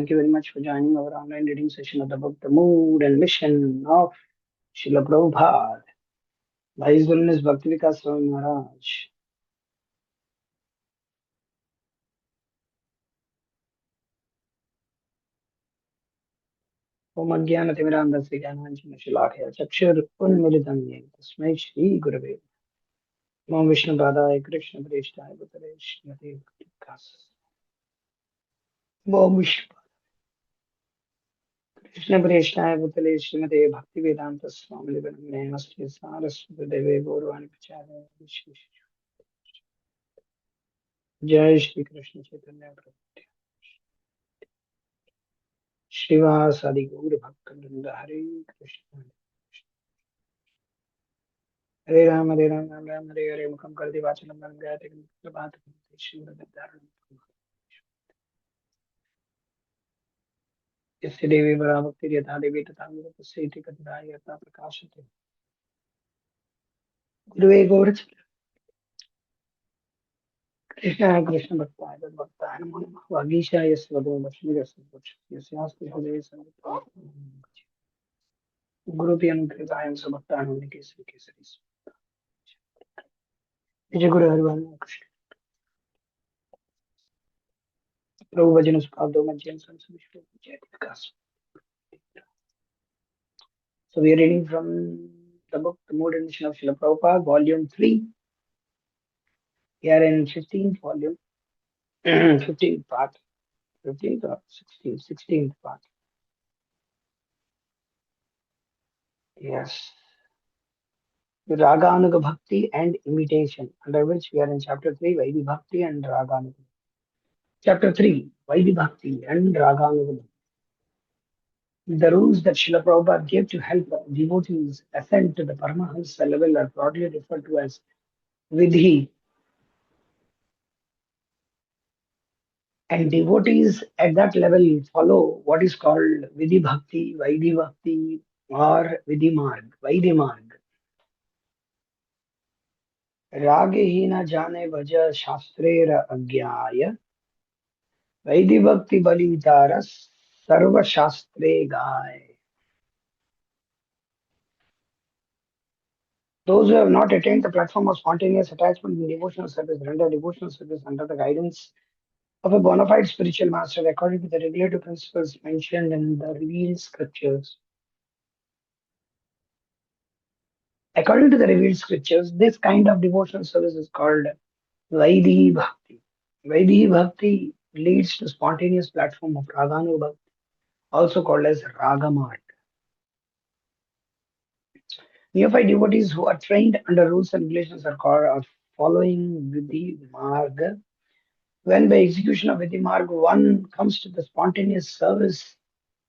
Thank you very much for joining our online reading session of the book The Mood and Mission of Srila Prabhupada by His Holiness Bhaktivikas Swami Maharaj. Om Ajnanatimirandhasya Jnananjana Shalakaya Chakshur Unmilitam Yena Tasmai Shri Gurave Namo Vishnupādaya Krishna Preshtāya Bhutale Srimate Bhaktivikas Om Vishnu Krishna Preshtāya Bhutale Srimate Bhaktivedanta Swami Namaste Saraswati Deve Gaurvani Pachare Jai Shri Krishna Chaitanya Prabhu Srivas Adi Gaur Bhaktivinoda Hare Krishna Hare Ram Ram Ram Hare Hare Mukam Karti Vachalam Gayate Prabhat Shri Dharan Yasya Devi Varavakti Yatha Devi Tata Seti Katidaya Yatha Prakashate Guruve Gaur Krishna Krishna Bhaktaya Bhaktaya Namo Namah Vagisha Yasvadho Lakshmi Rasa Yasyasti Hare Samita Guru Piyan Kritayam Sabhaktayam Nikesari Kesari Vijay Guru Harivan Krishna Prabhu Bhajan Spabdo Majjan Samsavishwa Vijay Vikas. So we are reading from the book The Mood and Mission of Srila Prabhupada, Volume 3. We are in 15th volume, 15th part, 15th or 16th, 16th part. Yes. Raganuga Bhakti and Imitation, under which we are in chapter 3, Vaidhi Bhakti and Raganuga. Chapter 3, Vaidhi Bhakti and Raganuga Bhakti. The rules that Srila Prabhupada gave to help devotees ascend to the Paramahansa level are broadly referred to as Vidhi. And devotees at that level follow what is called Vidhi Bhakti, Vaidhi Bhakti, or Vidhi Marg, Vaidhi Marg. Rage na jane bhaja shastrera agyaya, Vaidhi Bhakti balitaras sarva shastre gaya. Those who have not attained the platform of spontaneous attachment in devotional service render devotional service under the guidance of a bona fide spiritual master according to the regulative principles mentioned in the revealed scriptures. According to the revealed scriptures, this kind of devotional service is called Vaidhi Bhakti. Vaidhi Bhakti leads to spontaneous platform of Raganu Bhakti, also called as Ragamarg. Neophyte devotees who are trained under rules and regulations are following Vidhi Marg. When by execution of Vidhi Marg one comes to the spontaneous service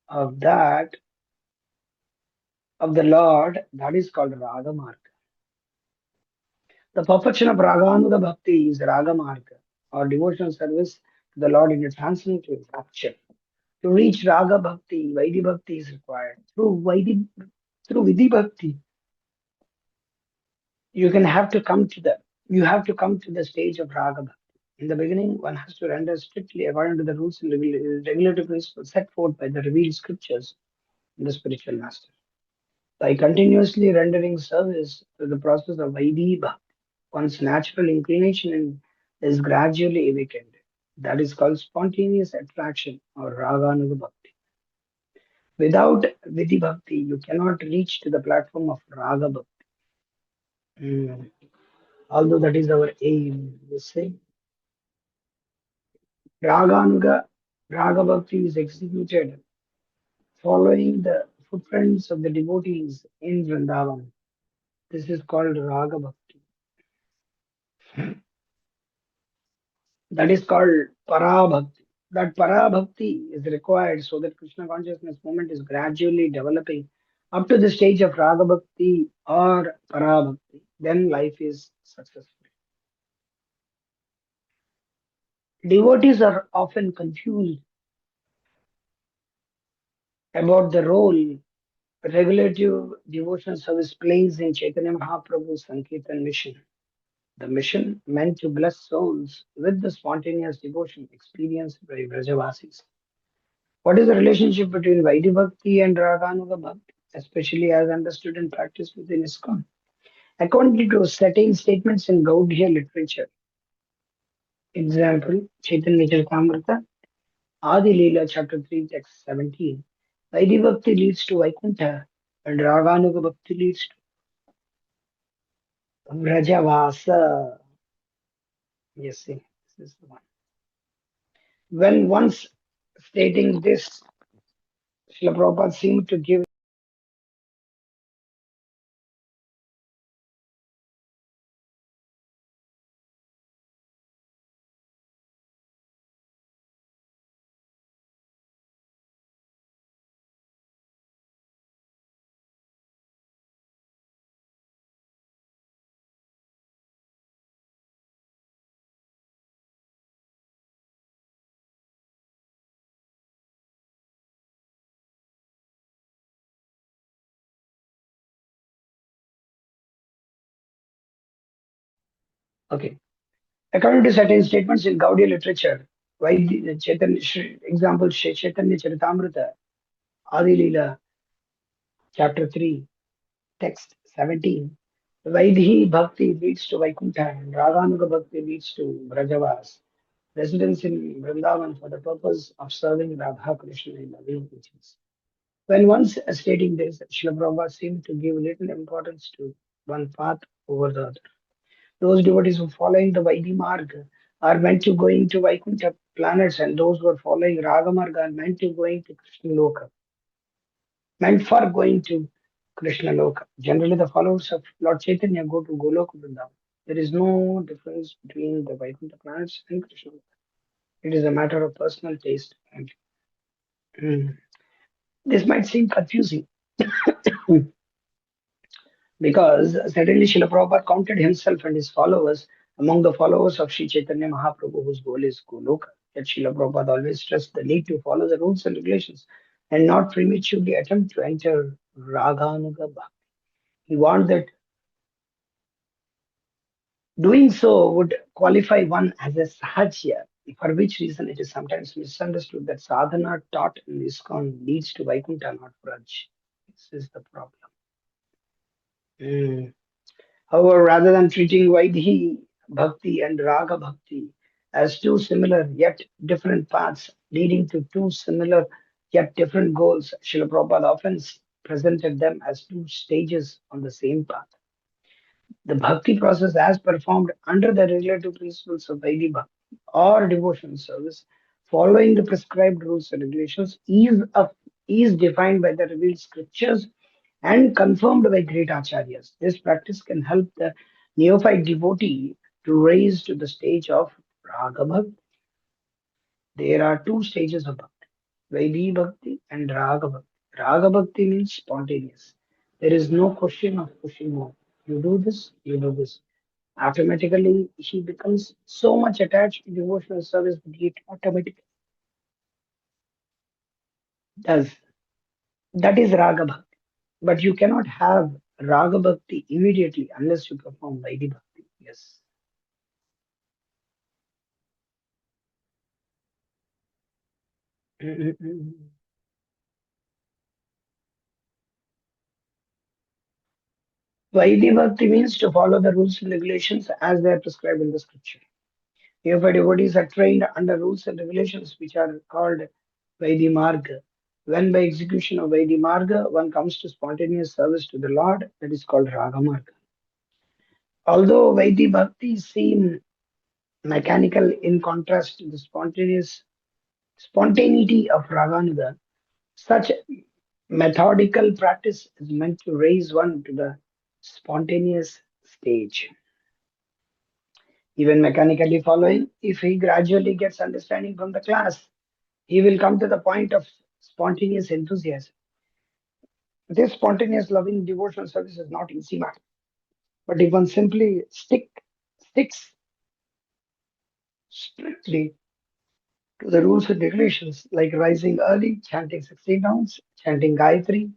of the Lord, that is called Ragamarg. The perfection of Raganuga Bhakti is Ragamarga, or devotional service to the Lord in a transcendental rapture. To reach Raga Bhakti, Vaidhi Bhakti is required. Through Vidhi Bhakti, you have to come to the stage of Raga Bhakti. In the beginning, one has to render strictly according to the rules and regulative principles set forth by the revealed scriptures in the spiritual master. By continuously rendering service to the process of Vaidhi Bhakti, one's natural inclination is gradually awakened. That is called spontaneous attraction or Raganuga Bhakti. Without Vidhi Bhakti, you cannot reach to the platform of Raga Bhakti. Although that is our aim, you see. Raganuga, Raga Bhakti is executed following the footprints of the devotees in Vrindavan. This is called Raga Bhakti. That is called Parabhakti. That Parabhakti is required so that Krishna consciousness movement is gradually developing up to the stage of Raga Bhakti or Parabhakti. Then life is successful. Devotees are often confused about the role regulative devotional service plays in Chaitanya Mahaprabhu's Sankirtan mission. The mission meant to bless souls with the spontaneous devotion experienced by Vrajavasis. What is the relationship between Vaidhi Bhakti and Raganuga Bhakti, especially as understood and practiced within ISKCON? According to certain statements in Gaudiya literature, example, Chaitanya Charitamrita, Adi Leela, chapter 3, text 17, Vaidhi Bhakti leads to Vaikuntha and Raganuga Bhakti leads to Vrajavasa. Yes, see, this is the one. When once stating this, Srila Prabhupada seemed to give. Okay. According to certain statements in Gaudiya literature, Vaidhi, Chaitanya, example, Chaitanya Charitamrita, Adi Leela, chapter 3, text 17, Vaidhi Bhakti leads to Vaikuntha and Raganuga Bhakti leads to Brajavas, residence in Vrindavan for the purpose of serving Radha Krishna in loving teachings. When once stating this, Srila Prabhupada seemed to give little importance to one path over the other. Those devotees who are following the Vaidhi Marga are meant to going to Vaikuntha planets, and those who are following Raga Marga are meant to going to Krishna Loka, meant for going to Krishna Loka. Generally, the followers of Lord Chaitanya go to Goloka Vrindavan. There is no difference between the Vaikuntha planets and Krishna Loka. It is a matter of personal taste. And this might seem confusing because certainly Srila Prabhupada counted himself and his followers among the followers of Sri Chaitanya Mahaprabhu, whose goal is Goloka. Yet Srila Prabhupada always stressed the need to follow the rules and regulations and not prematurely attempt to enter Raganuga Bhakti. He warned that doing so would qualify one as a Sahajya, for which reason it is sometimes misunderstood that sadhana taught in ISKCON leads to Vaikuntha, not Braj. This is the problem. Mm. However, rather than treating Vaidhi Bhakti and Raga Bhakti as two similar yet different paths leading to two similar yet different goals, Srila Prabhupada often presented them as two stages on the same path. The bhakti process, as performed under the regulative principles of Vaidhi Bhakti or devotional service, following the prescribed rules and regulations, is defined by the revealed scriptures and confirmed by great acharyas. This practice can help the neophyte devotee to raise to the stage of raga bhakti. There are two stages of bhakti, Vaidhi bhakti and raga bhakti. Raga bhakti means spontaneous. There is no question of pushing more. You do this, you do this. Automatically, he becomes so much attached to devotional service that he automatically does. That is raga bhakti. But you cannot have raga bhakti immediately unless you perform Vaidhi bhakti. Yes. Vaidhi bhakti means to follow the rules and regulations as they are prescribed in the scripture. If devotees are trained under rules and regulations which are called Vaidhi Marga, when by execution of Vaidhi Marga one comes to spontaneous service to the Lord, that is called Raga Marga. Although Vaidhi Bhakti seem mechanical in contrast to the spontaneity of Raganuga, such methodical practice is meant to raise one to the spontaneous stage. Even mechanically following, if he gradually gets understanding from the class, he will come to the point of spontaneous enthusiasm. This spontaneous loving devotional service is not easy matter. But if one simply sticks strictly to the rules and regulations like rising early, chanting 16 rounds, chanting Gayatri,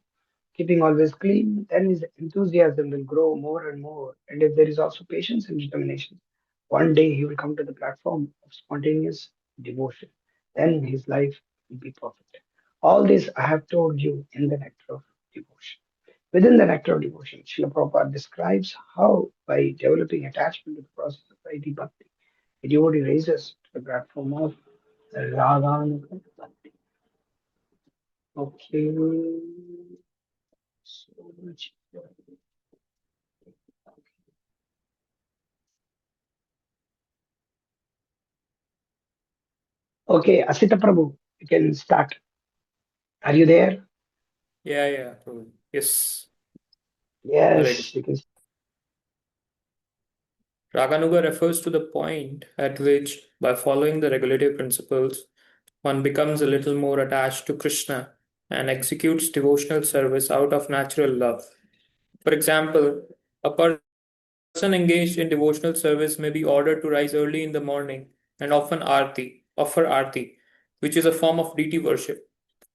keeping always clean, then his enthusiasm will grow more and more. And if there is also patience and determination, one day he will come to the platform of spontaneous devotion. Then his life will be perfect. All this I have told you in the Nectar of Devotion. Within the Nectar of Devotion, Srila Prabhupada describes how, by developing attachment to the process of Vaidhi Bhakti, a devotee raises to the platform of Raganuga Bhakti. Okay, so much. Okay, Asita Prabhu, you can start. Are you there? Yeah. Yes, ready. Yes, you can. Raganuga refers to the point at which, by following the regulative principles, one becomes a little more attached to Krishna and executes devotional service out of natural love. For example, a person engaged in devotional service may be ordered to rise early in the morning and offer arti, which is a form of deity worship.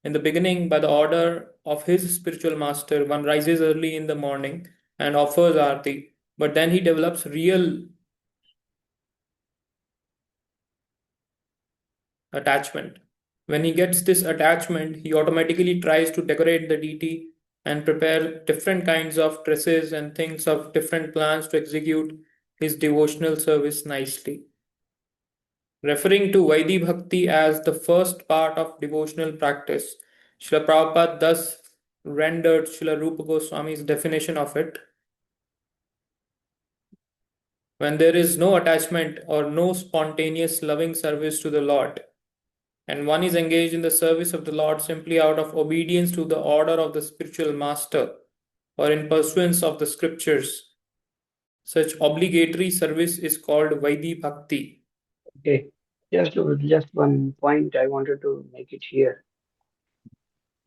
In the beginning, by the order of his spiritual master, one rises early in the morning and offers arti, but then he develops real attachment. When he gets this attachment, he automatically tries to decorate the deity and prepare different kinds of dresses and things of different plans to execute his devotional service nicely. Referring to Vaidhi Bhakti as the first part of devotional practice, Srila Prabhupada thus rendered Srila Rupa Goswami's definition of it: when there is no attachment or no spontaneous loving service to the Lord, and one is engaged in the service of the Lord simply out of obedience to the order of the spiritual master or in pursuance of the scriptures, such obligatory service is called Vaidhi Bhakti. Okay, just one point I wanted to make it here.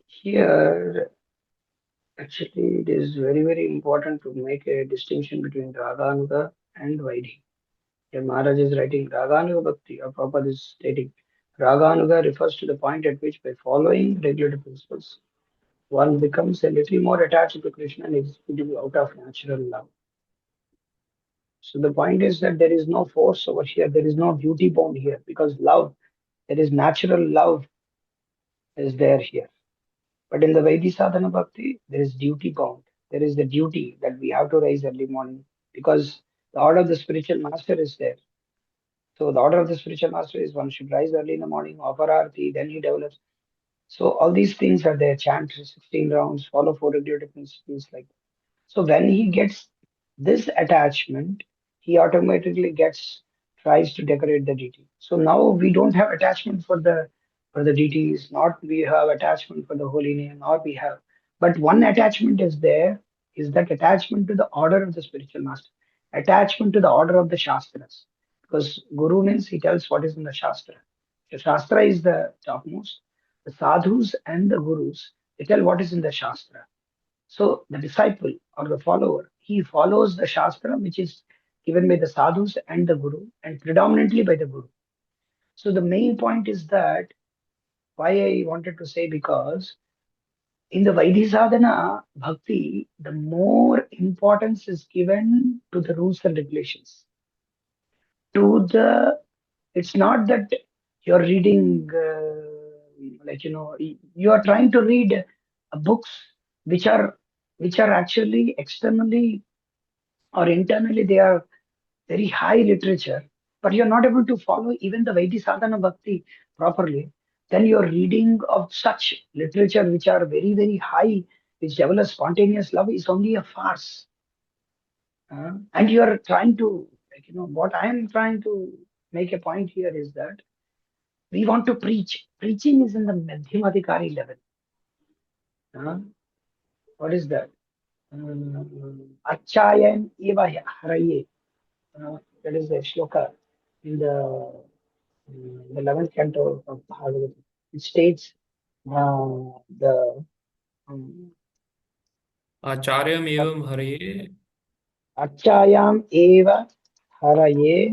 Here, actually, it is very important to make a distinction between Raganuga and Vaidhi. Here, Maharaj is writing Raganuga Bhakti, or Prabhupada is stating Raganuga refers to the point at which, by following regulative principles, one becomes a little more attached to Krishna and executing out of natural love. So the point is that there is no force over here, there is no duty bound here, because love, there is natural love is there here. But in the Vaidhi Sadhana Bhakti, there is duty bound. There is the duty that we have to rise early morning because the order of the spiritual master is there. So the order of the spiritual master is one should rise early in the morning, offer arti, then he develops. So all these things are there. Chant 16 rounds, follow four regulative principles like that. So when he gets this attachment, he automatically gets tries to decorate the deity. So now we don't have attachment for the deities, not we have attachment for the holy name, nor we have. But one attachment is there, is that attachment to the order of the spiritual master, attachment to the order of the Shastras. Because Guru means he tells what is in the Shastra. The Shastra is the topmost. The sadhus and the gurus, they tell what is in the Shastra. So the disciple or the follower, he follows the Shastra which is given by the sadhus and the Guru and predominantly by the Guru. So the main point is that why I wanted to say because in the Vaidhi Sadhana Bhakti, the more importance is given to the rules and regulations. To the, it's not that you're reading, you are trying to read books which are actually externally or internally they are very high literature, but you're not able to follow even the Vaidhi Sadhana Bhakti properly, then your reading of such literature which are very high, which develop spontaneous love is only a farce. And you are trying to, what I am trying to make a point here is that we want to preach. Preaching is in the Madhyamadhikari level. Uh, what is that? Achayam eva haraye. That is the shloka in the 11th canto of Bhagavad. It states the um, Acharyam evam hare. Achayam eva haraye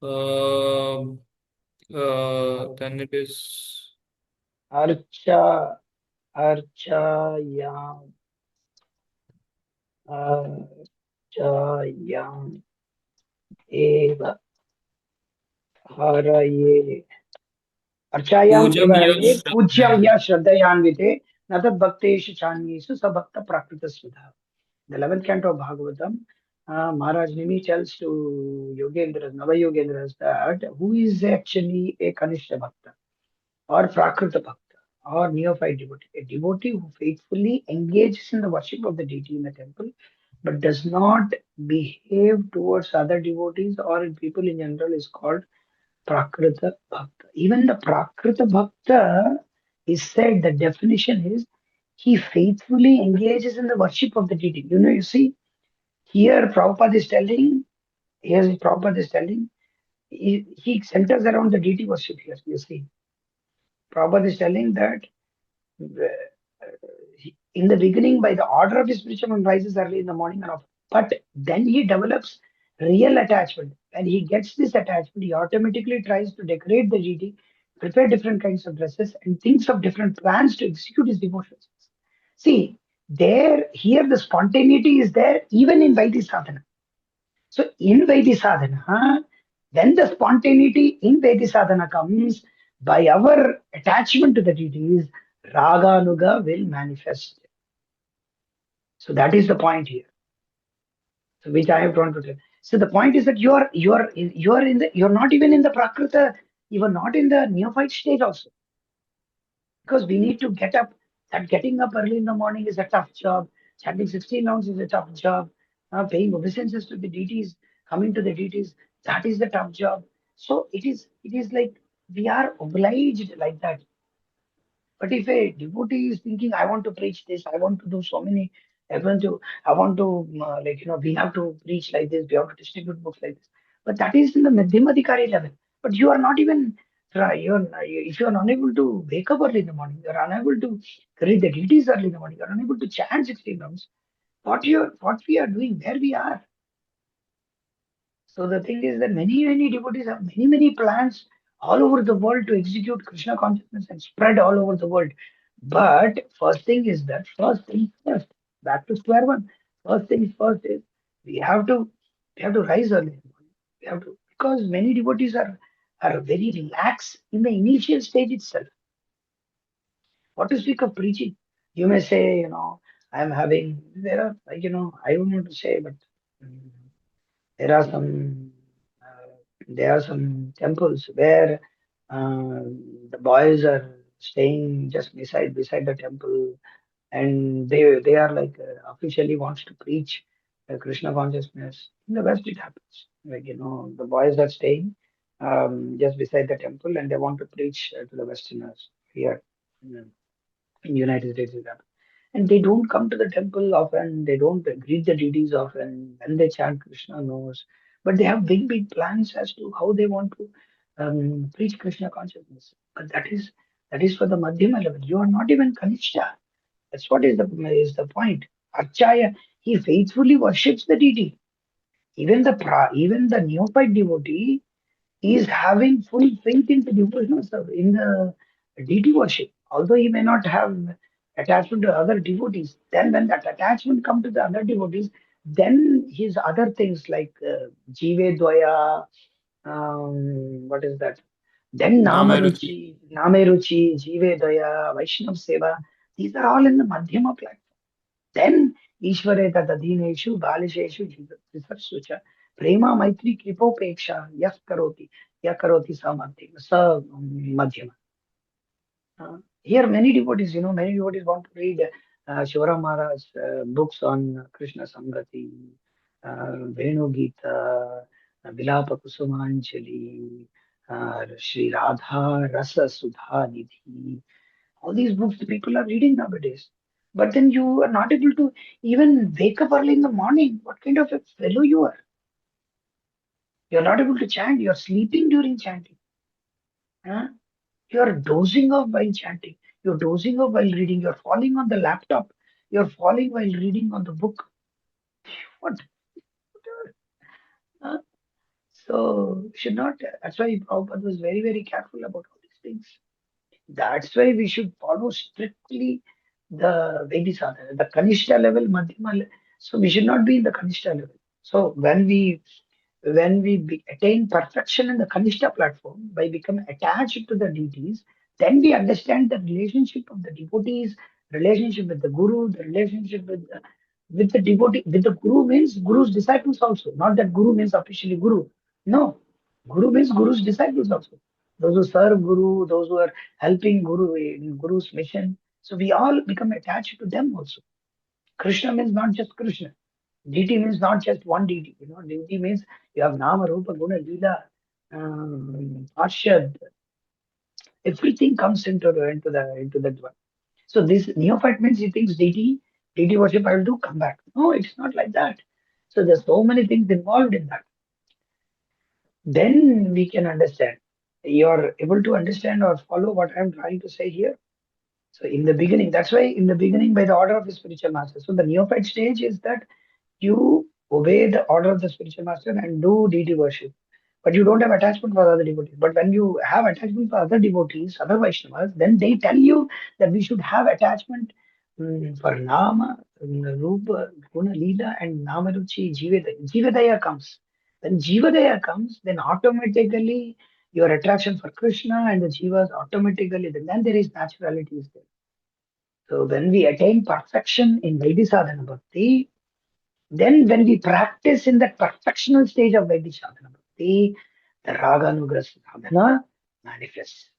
Um then it is archa archayam archayam eva haraye. Archayam Pujam eva yash hare shraddhaya. pujyam ya shraddhayanvite natat bhakteshu chanyeshu sabhakta prakrita sudha. The 11th canto of Bhagavatam, Maharaj Nimi tells to Yogendras, Nava Yogendras that who is actually a Kanishta Bhakta or Prakrita Bhakta or neophyte devotee? A devotee who faithfully engages in the worship of the deity in the temple but does not behave towards other devotees or in people in general is called Prakrita Bhakta. Even the Prakrita Bhakta is said, the definition is he faithfully engages in the worship of the deity. You see, here Prabhupada is telling, Prabhupada is telling, he centers around the deity worship here. You see, Prabhupada is telling that in the beginning, by the order of his spiritual man rises early in the morning and off. But then he develops real attachment. When he gets this attachment, he automatically tries to decorate the deity, prepare different kinds of dresses, and thinks of different plans to execute his devotions. See, there, here the spontaneity is there even in Vaidhi sadhana. So in Vaidhi sadhana, when the spontaneity in Vaidhi sadhana comes, by our attachment to the deities, Raga Nuga will manifest. So that is the point here. So which I have drawn to tell. So the point is that you're not even in the prakrita, you are not in the neophyte stage also. Because we need to get up. That getting up early in the morning is a tough job. Chanting 16 rounds is a tough job. Paying obeisances to the deities, coming to the deities, that is the tough job. So it is like we are obliged like that. But if a devotee is thinking, I want to preach this, I want to do so many, I want to, we have to preach like this, we have to distribute books like this. But that is in the Madhyamadikari level. But you are not even, if you are unable to wake up early in the morning, you are unable to read the deities early in the morning, you are unable to chant 16 rounds, what we are doing, where we are. So the thing is that many devotees have many plans all over the world to execute Krishna consciousness and spread all over the world. But first thing is that first thing first, back to square one. First thing first is we have to we have to rise early in the morning. We have to, because many devotees are very relaxed in the initial stage itself. What to speak of preaching? You may say, I am having there are I don't want to say, but mm, there are some temples where uh, the boys are staying just beside the temple, and they are like officially wants to preach Krishna consciousness. In the West, it happens. The boys are staying just beside the temple, and they want to preach to the Westerners here. In United States it happens. And they don't come to the temple often, they don't greet the deities often, when they chant Krishna knows. But they have big plans as to how they want to preach Krishna consciousness. But that is for the Madhyama level. You are not even Kanishta. That's what is the point. Archaya, he faithfully worships the deity. Even the neophyte devotee is having full faith in the devotional service, in the deity worship. Although he may not have attachment to other devotees, then when that attachment comes to the other devotees, then his other things like Jive Dvaya, what is that? Then Namaruchi. Nameruchi, Jive Dvaya, Vaishnav Seva, these are all in the Madhyama platform. Then Ishvare tadadhineshu balisheshu jisarsu cha prema maitri kripopeksha yas karoti sa madhyama. Here many devotees want to read Shivara Maharaj's books on Krishna Sangati, Venu Gita, Vilapa Kusumanjali, Sri Radha Rasa Sudha Nidhi. All these books the people are reading nowadays. But then you are not able to even wake up early in the morning. What kind of a fellow you are? You are not able to chant. You are sleeping during chanting. Huh? You are dozing off while chanting. You're dozing off while reading. You're falling on the laptop. You're falling while reading on the book. What? Huh? So should not. That's why Prabhupada was very careful about all these things. That's why we should follow strictly the Vedi sadhana, the Kanishta level, Madhyama level. So we should not be in the Kanishta level. So when we when we attain perfection in the Kanishta platform by becoming attached to the deities, then we understand the relationship of the devotees, relationship with the guru, the relationship with the devotee. With the guru means guru's disciples also. Not that guru means officially guru. No, guru means guru's disciples also. Those who serve guru, those who are helping guru in guru's mission. So we all become attached to them also. Krishna means not just Krishna. Deity means not just one deity. Deity means you have Nama, Rupa, Guna, Leela, Parshad. Everything comes into that one. So this neophyte means he thinks deity worship I will do, come back. No, it's not like that. So there's so many things involved in that. Then we can understand. You're able to understand or follow what I'm trying to say here. So in the beginning, that's why in the beginning, by the order of the spiritual master. So the neophyte stage is that you obey the order of the spiritual master and do deity worship. But you don't have attachment for other devotees. But when you have attachment for other devotees, other Vaishnavas, then they tell you that we should have attachment for Nama, Rupa, Guna, Leela, and Namaruchi, Jivedaya. Jivedaya comes. When Jivadaya comes, then automatically your attraction for Krishna and the Jivas automatically, then there is naturality is there. So when we attain perfection in Vaidhi Sadhana Bhakti, then when we practice in that perfectional stage of Vaidhi Sadhana Bhakti, the Raga Anugrah Sadhana manifests.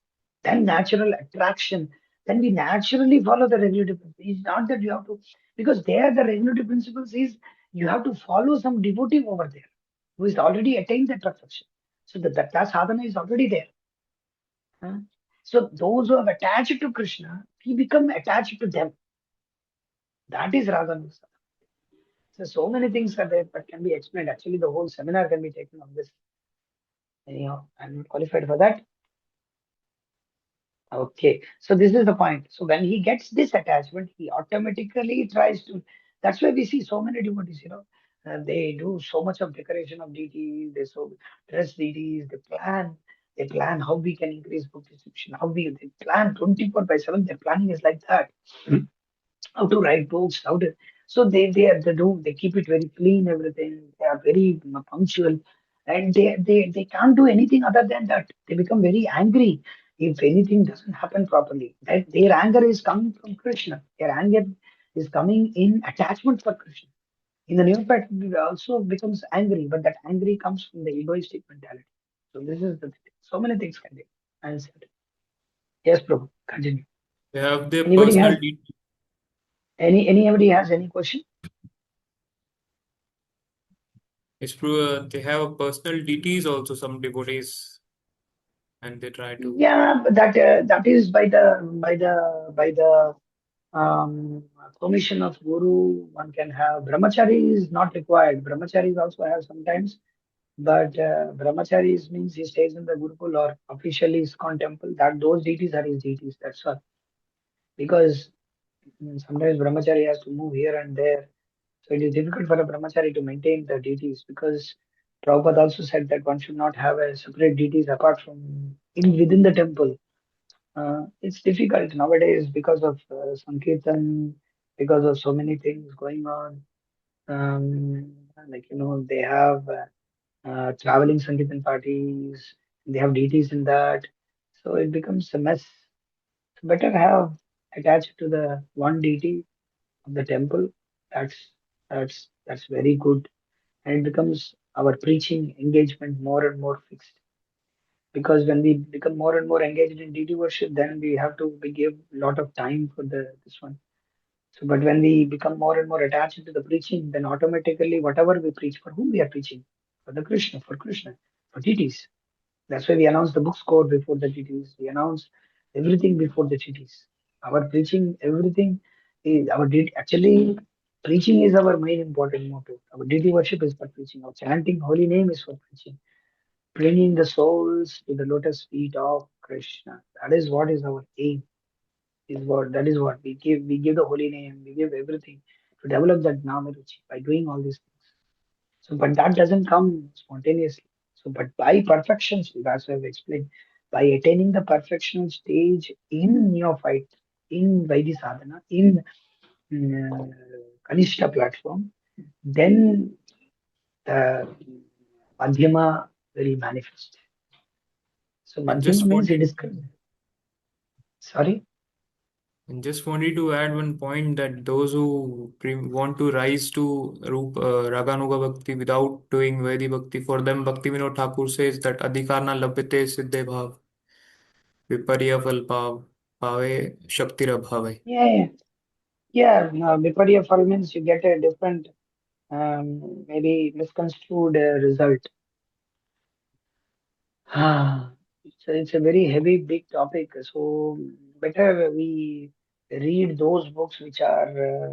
Then natural attraction, then we naturally follow the regulative principles. It's not that you have to, because there the regulative principles is you have to follow some devotee over there who is already attained that perfection. So that sadhana is already there. Huh? So those who have attached to Krishna, we become attached to them. That is Raga Anugrah. So many things are there that can be explained. Actually, the whole seminar can be taken on this. Anyhow, I'm not qualified for that. Okay, so this is the point. So when he gets this attachment, he automatically tries to. That's why we see so many devotees. They do so much of decoration of deities. They so dress deities. They plan how we can increase book distribution. They plan 24/7. Their planning is like that. How to write books, how to. So they keep it very clean, everything. They are very punctual, and they can't do anything other than that. They become very angry if anything doesn't happen properly. That their anger is coming from Krishna. Their anger is coming in attachment for Krishna. In the new fact, it also becomes angry, but that angry comes from the egoistic mentality. So this is the thing. So many things can be answered. Yes, Prabhu, continue. They have their Anybody personal has de- anybody has any question? it's true. They have a personal deities also. Some devotees, and they try to. Yeah, but that is by the permission of guru. One can have brahmachari is not required. Brahmacharis also have sometimes, but brahmacharis means he stays in the gurukul or officially ISKCON temple. That those deities are his deities. That's all. Because sometimes brahmachari has to move here and there, so it is difficult for a brahmachari to maintain the deities because Prabhupada also said that one should not have a separate deities apart from within the temple. It's difficult nowadays because of Sankirtan, because of so many things going on. Um, they have traveling Sankirtan parties, they have deities in that, so it becomes a mess. So better have attached to the one deity of the temple. That's that's very good, and it becomes our preaching engagement more and more fixed. Because when we become more and more engaged in deity worship, then we give a lot of time for the this one. So, but when we become more and more attached to the preaching, then automatically whatever we preach, for whom we are preaching, for Krishna, for deities. That's why we announce the book's code before the deities. We announce everything before the deities. Our preaching, everything is actually preaching is our main important motto. Our deity worship is for preaching. Our chanting holy name is for preaching, bringing the souls to the lotus feet of Krishna. That is what is our aim. That is what we give the holy name, we give everything to develop that Namaruchi by doing all these things. So, but that doesn't come spontaneously. So, but by perfection, that's why I've explained, by attaining the perfectional stage in neophyte, in Vaidhi sadhana, in Kanishta platform, then the Madhyama will manifest. So And Madhyama means it is, sorry. just wanted to add one point that those who want to rise to Raganuga Bhakti without doing Vaidhi Bhakti, for them Bhakti Vinod Thakur says that Adhikar na labhyate siddhe bhav, viparya fal pave shaktir abhave. Yeah, yeah. Yeah, no, Viparya Phal means you get a different, maybe misconstrued result. Ah, it's a very heavy, big topic. So better we read those books which are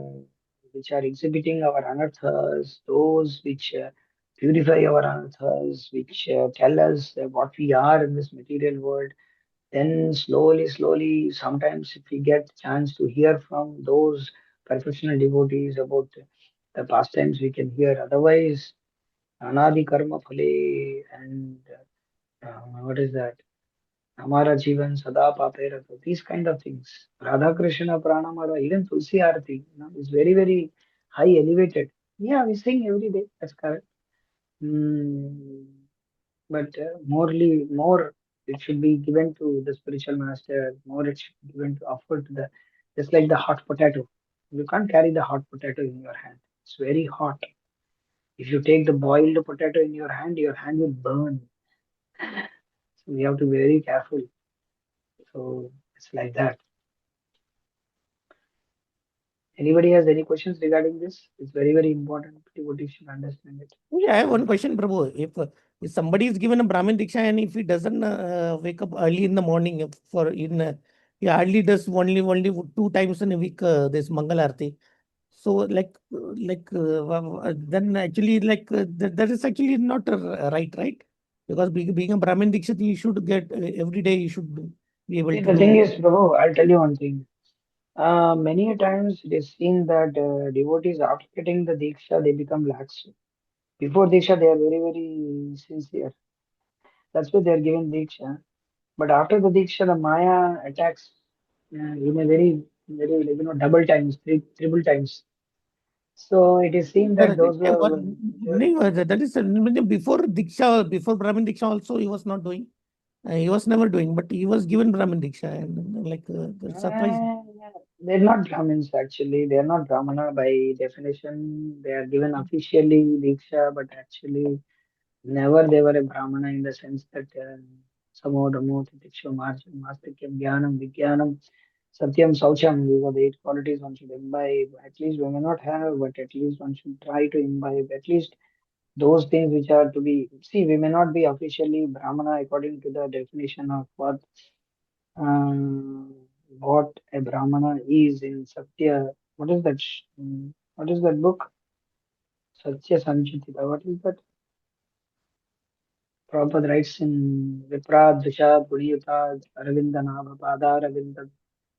exhibiting our anarthas, those which purify our anarthas, which tell us what we are in this material world. Then slowly, slowly, sometimes if we get chance to hear from those professional devotees about the pastimes, we can hear. Otherwise, anadi karma phale and what is that? Hamara Jivan Sada Papera, these kind of things. Radha Krishna Pranamara, even Tulsi Arati, is very, very high elevated. Yeah, we sing every day, that's correct. Mm, but more it should be given to the spiritual master, more it should be given to offer to the, just like the hot potato. You can't carry the hot potato in your hand. It's very hot. If you take the boiled potato in your hand will burn. So we have to be very careful. So it's like that. Anybody has any questions regarding this? It's very, very important. Devotee should understand it. Yeah, I have one question, Prabhu. If somebody is given a Brahmin Diksha and if he doesn't wake up early in the morning he hardly does only 2 times in a week this Mangal Aarti. So then actually that is actually not right? Because being a Brahmin Diksha, you should get every day you should be able See, to the thing do. is, Prabhu, I'll tell you one thing. Many a times it is seen that devotees, after getting the Diksha, they become lax. Before Diksha, they are very, very sincere. That's why they are given Diksha. But after the Diksha, the Maya attacks in a very, very, like, double times, triple times. So it is seen that Correct. those who Yeah, have, that is before Diksha, before Brahmin Diksha also he was not doing. He was never doing, but he was given Brahmin Diksha and that's surprising. uh, they're not Brahmins actually. They are not Brahmana by definition. They are given officially Diksha, but actually never they were a Brahmana in the sense that Samo, Damo, Titiksha, Mastikyam, Jnanam, Vijnanam, Satyam, Saucham. These are the 8 qualities one should imbibe. At least we may not have, but at least one should try to imbibe. At least those things which are to be. See, we may not be officially Brahmana according to the definition of um, what a Brahmana is in Satya. What is that? What is that book? Satya Sanchitita. What is that? Prabhupada writes in Vipra Drisha Puriyata Aravinda Nava Pada Aravinda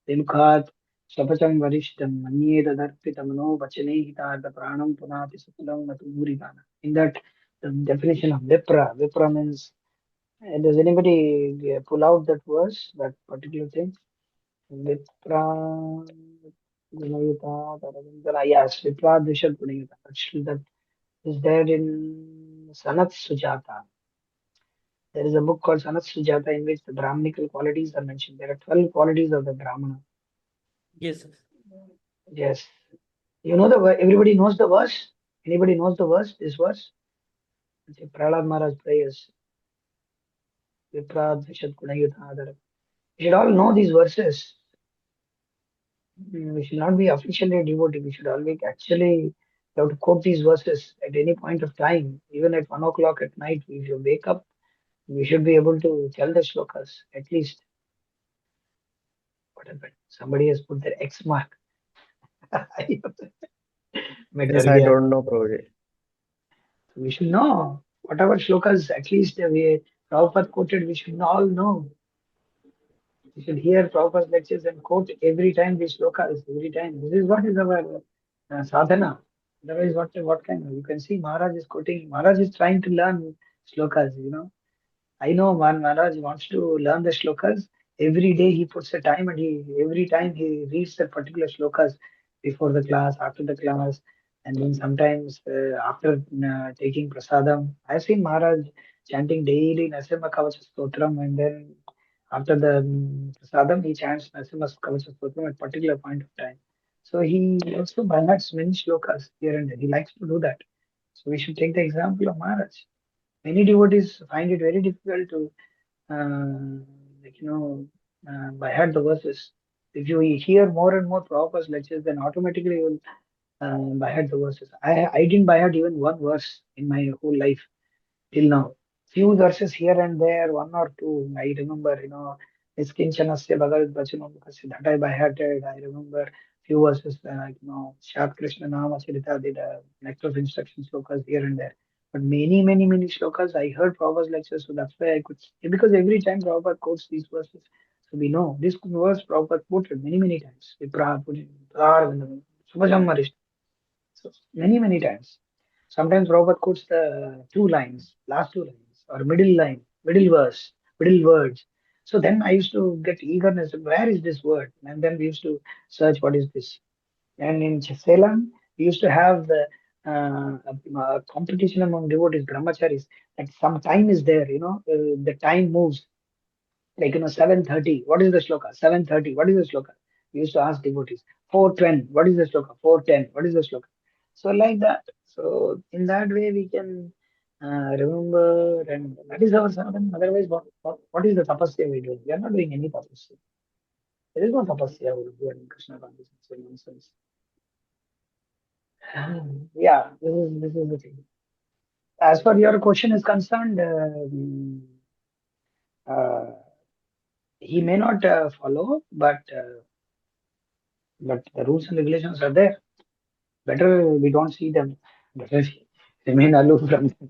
Vimukhat Swapacham Varishtam Manye Dadarpitamano Vachane Hita the Pranam Punati Sukulam Natugurigana. In that, the definition of Vipra means, does anybody pull out that verse, that particular thing? Vipra Gunayuta Aravinda. Yes, Vipra Drisha Puriyata. Actually, that is there in Sanat Sujata. There is a book called Sanat Sujata in which the Brahminical qualities are mentioned. There are 12 qualities of the Brahmana. Yes. Yes. You know the everybody knows the verse? Anybody knows the verse? This verse? It's a Prahlad Maharaj prayers. Viprad Vishad Kunayutadara. We should all know these verses. We should not be officially a devotee. We should always actually have to quote these verses at any point of time. Even at 1 o'clock at night, if you wake up, we should be able to tell the shlokas at least. What happened? Somebody has put their X mark. मैं Yes, डर I गया don't know, Prabhuji. we should know whatever shlokas at least we Prabhupada quoted we should all know we should hear Prabhupada's lectures and quote every time these shlokas every time this is what is our sadhana otherwise what kind of you can see Maharaj is quoting Maharaj is trying to learn shlokas. I know Maharaj wants to learn the shlokas. Every day he puts a time and every time he reads the particular shlokas before the class, after the class. And then sometimes after taking prasadam, I've seen Maharaj chanting daily Nasimha Kavacha Stotram, and then after the prasadam, he chants Nasimha Kavacha Stotram at particular point of time. So he also by hearts many shlokas here and there. He likes to do that. So we should take the example of Maharaj. Many devotees find it very difficult to, like by heart the verses. If you hear more and more Prabhupada's lectures, then automatically you will by heart the verses. I didn't by heart even one verse in my whole life till now. Few verses here and there, one or two. I remember, Iskinchanasya Bhagavad Vachanam that I by hearted. I remember few verses, Shat Krishna Nama Charita did a nectar of instruction slokas here and there. But many, many, many slokas I heard Prabhupada's lectures, so that's why I could, because every time Prabhupada quotes these verses, so we know this verse Prabhupada quoted many, many times. Vipra, Purin, Subhajam so many, many times. Sometimes Prabhupada quotes the two lines, last two lines, or middle line, middle verse, middle words. So then I used to get eagerness, where is this word? And then we used to search what is this. And in Ceylon, we used to have the competition among devotees, brahmacharis, that some time is there, the time moves. Like, 7:30, what is the shloka? 7:30, what is the shloka? We used to ask devotees. 4:10, what is the shloka? 4:10, what is the shloka? So like that. So in that way we can remember, and that is our sadhana. Otherwise, what is the tapasya we doing? We are not doing any tapasya. There is no tapasya we do in Krishna consciousness. So nonsense. Yeah, this is the thing. As far your question is concerned, uh, he may not follow, but the rules and regulations are there. Better we don't see them. Better remain aloof from them.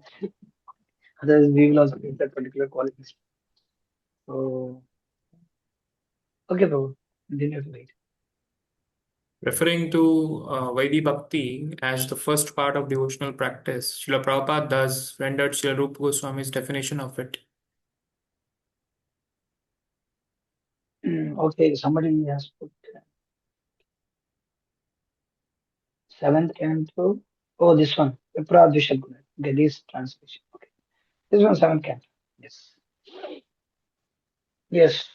Otherwise, we will also get that particular qualities. So, okay, bro. Continue to wait. Referring to Vaidhi Bhakti as the first part of devotional practice, Srila Prabhupada thus rendered Srila Rupa Goswami's definition of it. Okay, somebody has put seventh canto. Oh, this one. Vipra Dvishaguna. Okay, this translation. Okay. This one, seventh canto. Yes. Yes.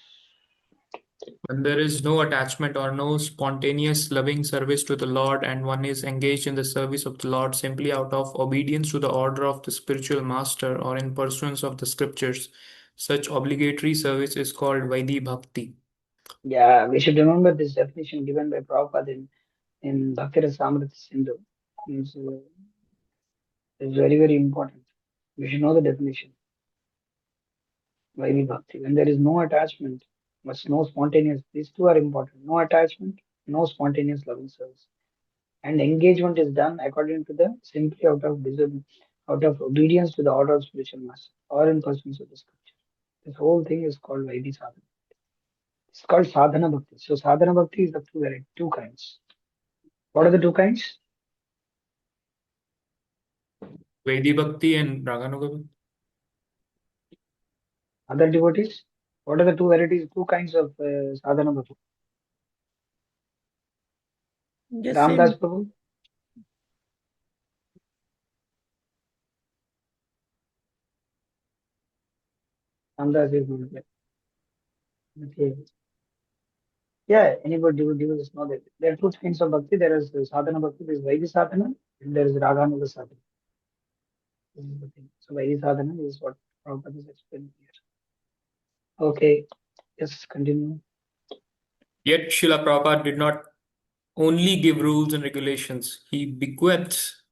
When there is no attachment or no spontaneous loving service to the Lord, and one is engaged in the service of the Lord simply out of obedience to the order of the spiritual master or in pursuance of the scriptures, such obligatory service is called Vaidhi Bhakti. Yeah, we should remember this definition given by Prabhupada in Bhakti Rasamrita Sindhu. It's, it's very, very important. We should know the definition. Vaidhi Bhakti. When there is no attachment, but no spontaneous, these two are important. No attachment, no spontaneous loving service. And engagement is done according to the simply out of obedience to the order of spiritual master or in pursuance of the scripture. This whole thing is called Vaidhi Sadhana. It's called Sadhana Bhakti. So Sadhana Bhakti is the two kinds. What are the two kinds? Vaidhi Bhakti and Raganuga. Other devotees? What are the two varieties, two kinds of sadhana bhakti? Yes, Ramdas same. Prabhu? Ramdas is not there. Okay. Yeah, anybody devotees know that. There are two kinds of bhakti. There is sadhana bhakti, there is Vaidhi sadhana, and there is Raganuga sadhana. This is the thing. So Vaidhi sadhana is what Prabhupada is explaining here. Okay, yes, continue. Yet Srila Prabhupada did not only give rules and regulations, he bequeaths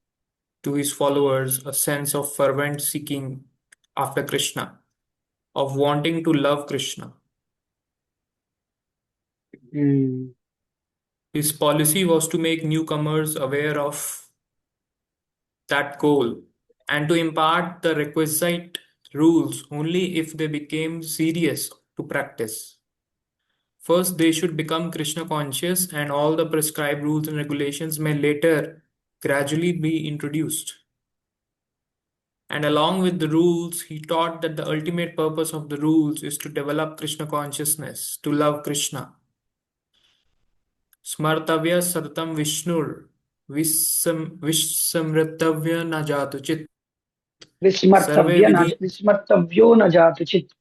to his followers a sense of fervent seeking after Krishna, of wanting to love Krishna. Hmm. His policy was to make newcomers aware of that goal and to impart the requisite rules only if they became serious to practice. First, they should become Krishna conscious, and all the prescribed rules and regulations may later gradually be introduced. And along with the rules, he taught that the ultimate purpose of the rules is to develop Krishna consciousness, to love Krishna. Smartavya Sartam Vishnur. विस्मृतव्य न जातु चित् सर्वे विस्मर्तव्य न विधि विस्मर्तव्यो न जातु चित्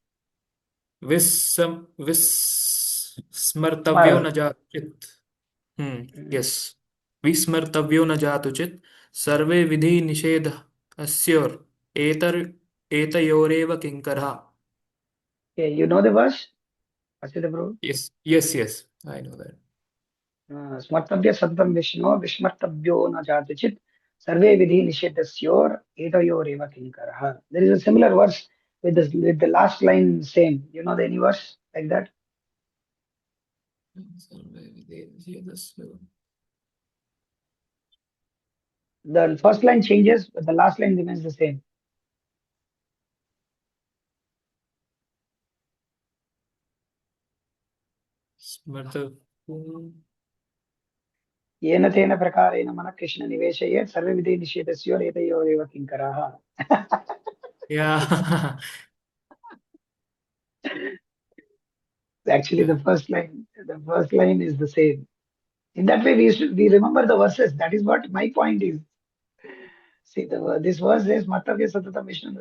विस्मर्तव्यो स्मर न जातु चित् यस विस्मर्तव्यो न जातु चित् सर्वे विधि निषेध assure एतयोरेव किंकरः Okay, you know the verse? Asita Prabhu? yes I know that स्मर्तव्य सततं विष्णो विस्मर्तव्यो न जातु चित् सर्वे विधि निषेधस्योर एतयोरेव किंकरः. There is a similar verse with the last line same. You know any verse like that? Survey Vidhi निषेधस्योर The first line changes, but the last line remains the same. येन तेन प्रकारेण मनः कृष्ण निवेशयेत् सर्वे विधि निषेधस्योर एतयोरेव किंकरः. yeah Actually, the first line is the same. In that way, we remember the verses. That is what my point is. See, this verse says, Matavya Satatam Vishnu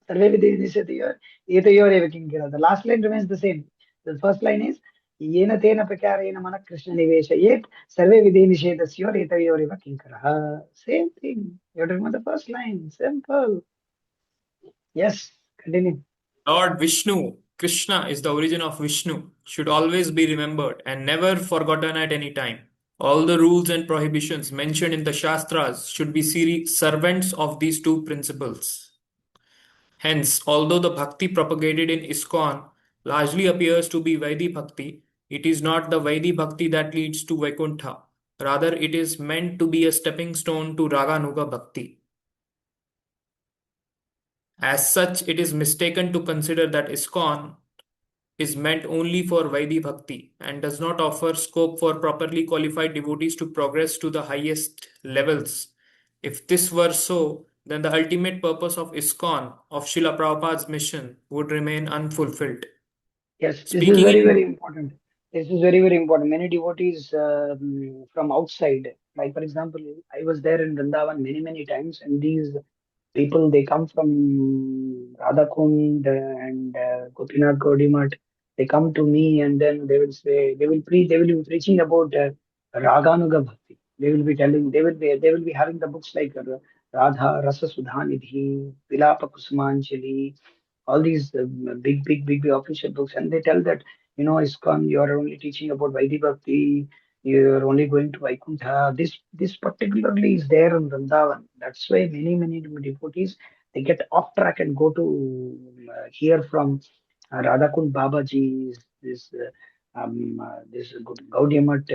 Sarve Vidhi Nishatya Etayor Kinkara. The last line remains the same. The first line is, Yena Tena Prakarena Mana Krishna Nivesha Yet Sarve Vidhi Nishedasyor Etayor Kinkara. Same thing. You have to remember the first line. Simple. Yes, continue. Lord Vishnu, Krishna is the origin of Vishnu, should always be remembered and never forgotten at any time. All the rules and prohibitions mentioned in the Shastras should be servants of these two principles. Hence, although the bhakti propagated in ISKCON largely appears to be Vaidhi bhakti, it is not the Vaidhi bhakti that leads to Vaikuntha. Rather, it is meant to be a stepping stone to Raganuga bhakti. As such, it is mistaken to consider that ISKCON is meant only for Vaidhi Bhakti and does not offer scope for properly qualified devotees to progress to the highest levels. If this were so, then the ultimate purpose of ISKCON, of Srila Prabhupada's mission, would remain unfulfilled. Yes, this is Speaking very, in very important. This is very, very important. Many devotees from outside, like for example, I was there in Vrindavan many, many times, and these people they come from Radhakund and Gopinath Gaudimat. They come to me and then they will say they will be preaching about Raganuga Bhakti. They will be telling they will be having the books like Radha Rasa Sudhanidhi, Vilapa Kusumanjali, all these big official books, and they tell that ISKCON, you are only teaching about Vaidhi Bhakti, you are only going to Vaikuntha. This particularly is there in Vrindavan. That's why many devotees they get off track and go to hear from Radhakund Babaji, this Gaudiya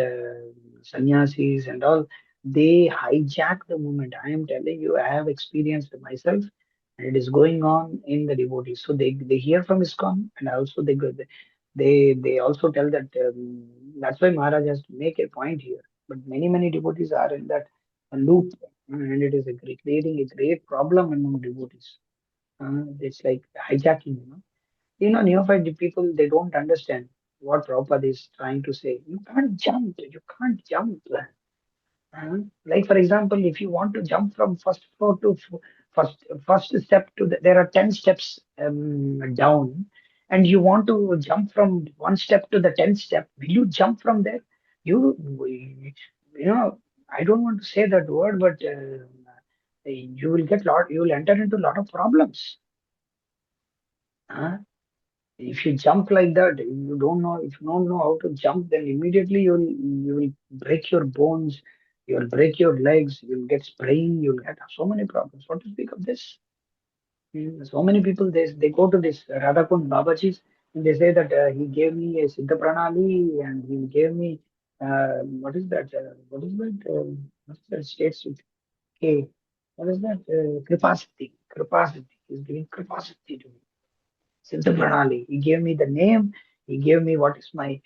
sannyasis and all. They hijack the movement. I am telling you, I have experienced it myself, and it is going on in the devotees. So they hear from ISKCON, and also they also tell that that's why Maharaj has to make a point here. But many devotees are in that loop, and it is creating a great problem among devotees. It's like hijacking, neophyte people, they don't understand what Prabhupada is trying to say. You can't jump. You can't jump. Like for example, if you want to jump from first floor to first step to there are 10 steps down, and you want to jump from one step to the 10th step. Will you jump from there? You you know I don't want to say that word, but you will enter into a lot of problems. Huh? If you jump like that, if you don't know how to jump, then immediately you will break your bones, you'll break your legs, you'll get sprain, you'll get so many problems. What to speak of this? So many people they go to this Radhakund Babaji and they say that he gave me a Siddha Pranali and he gave me what is that? What's that states with K? What is that? Kripasati. Kripasati. He's giving Kripasati to me. Siddha Pranali. He gave me the name. He gave me what is my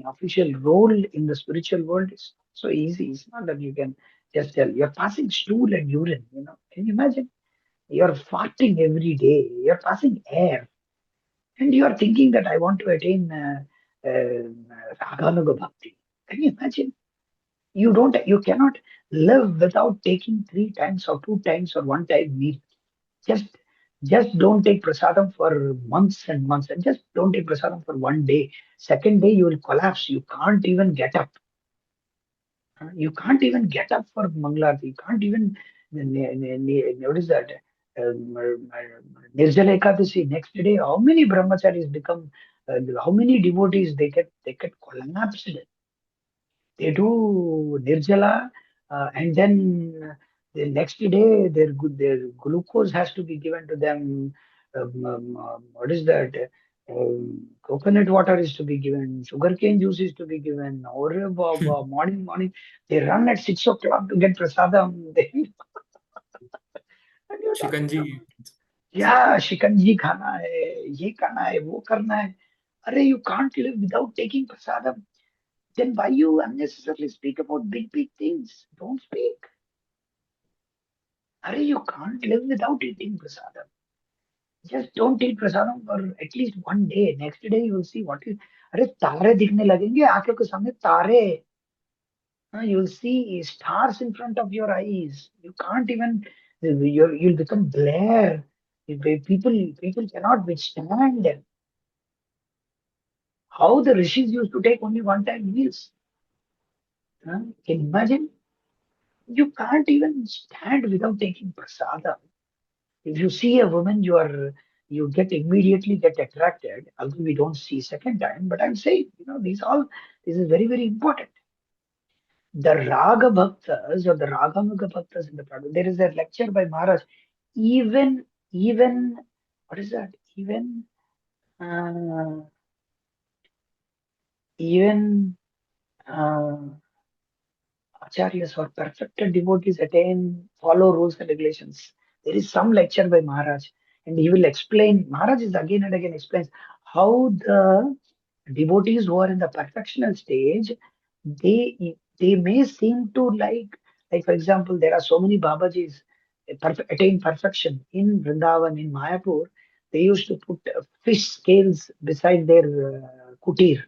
official role in the spiritual world. It's so easy. It's not that you can just tell. You're passing stool and urine. Can you imagine? You're farting every day. You're passing air, and you are thinking that I want to attain Raganuga Bhakti. Can you imagine? You cannot live without taking 3 times or 2 times or one time meal. Just just don't take prasadam for months and months, and just don't take prasadam for one day. Second day you will collapse. You can't even get up. You can't even get up for Mangalarti. You can't even what is that? Nirjala Ekadasi next day. How many brahmacharis become? How many devotees they get collapsed? They do Nirjala, and then the next day their glucose has to be given to them. What is that? Coconut water is to be given, sugarcane juice is to be given. Or morning they run at 6 o'clock to get prasadam. And you're talking Shikanji. about, yeah, shikanji khana hai, ye khana hai, wo karna hai. Arey, you can't live without taking prasadam. Then why you unnecessarily speak about big things? Don't speak. Arey, you can't live without eating prasadam. Just don't eat prasadam for at least one day. Next day you will see what you. अरे तारे दिखने लगेंगे आंखों के सामने तारे. You will see stars in front of your eyes. You can't even. You'll become glare. People cannot withstand how the rishis used to take only one time meals. Can you imagine? You can't even stand without taking prasadam. If you see a woman, you immediately get attracted. Although we don't see second time, but I'm saying, this is very, very important. The Raga Bhaktas or the Raganuga Bhaktas in the Prabhupada, there is a lecture by Maharaj. Even what is that? Uh, even uh, acharyas or perfected devotees follow rules and regulations. There is some lecture by Maharaj, and he will explain. Maharaj is again and again explains how the devotees who are in the perfectional stage, they may seem to like for example, there are so many Babajis attain perfection in Vrindavan, in Mayapur. They used to put fish scales beside their kutir,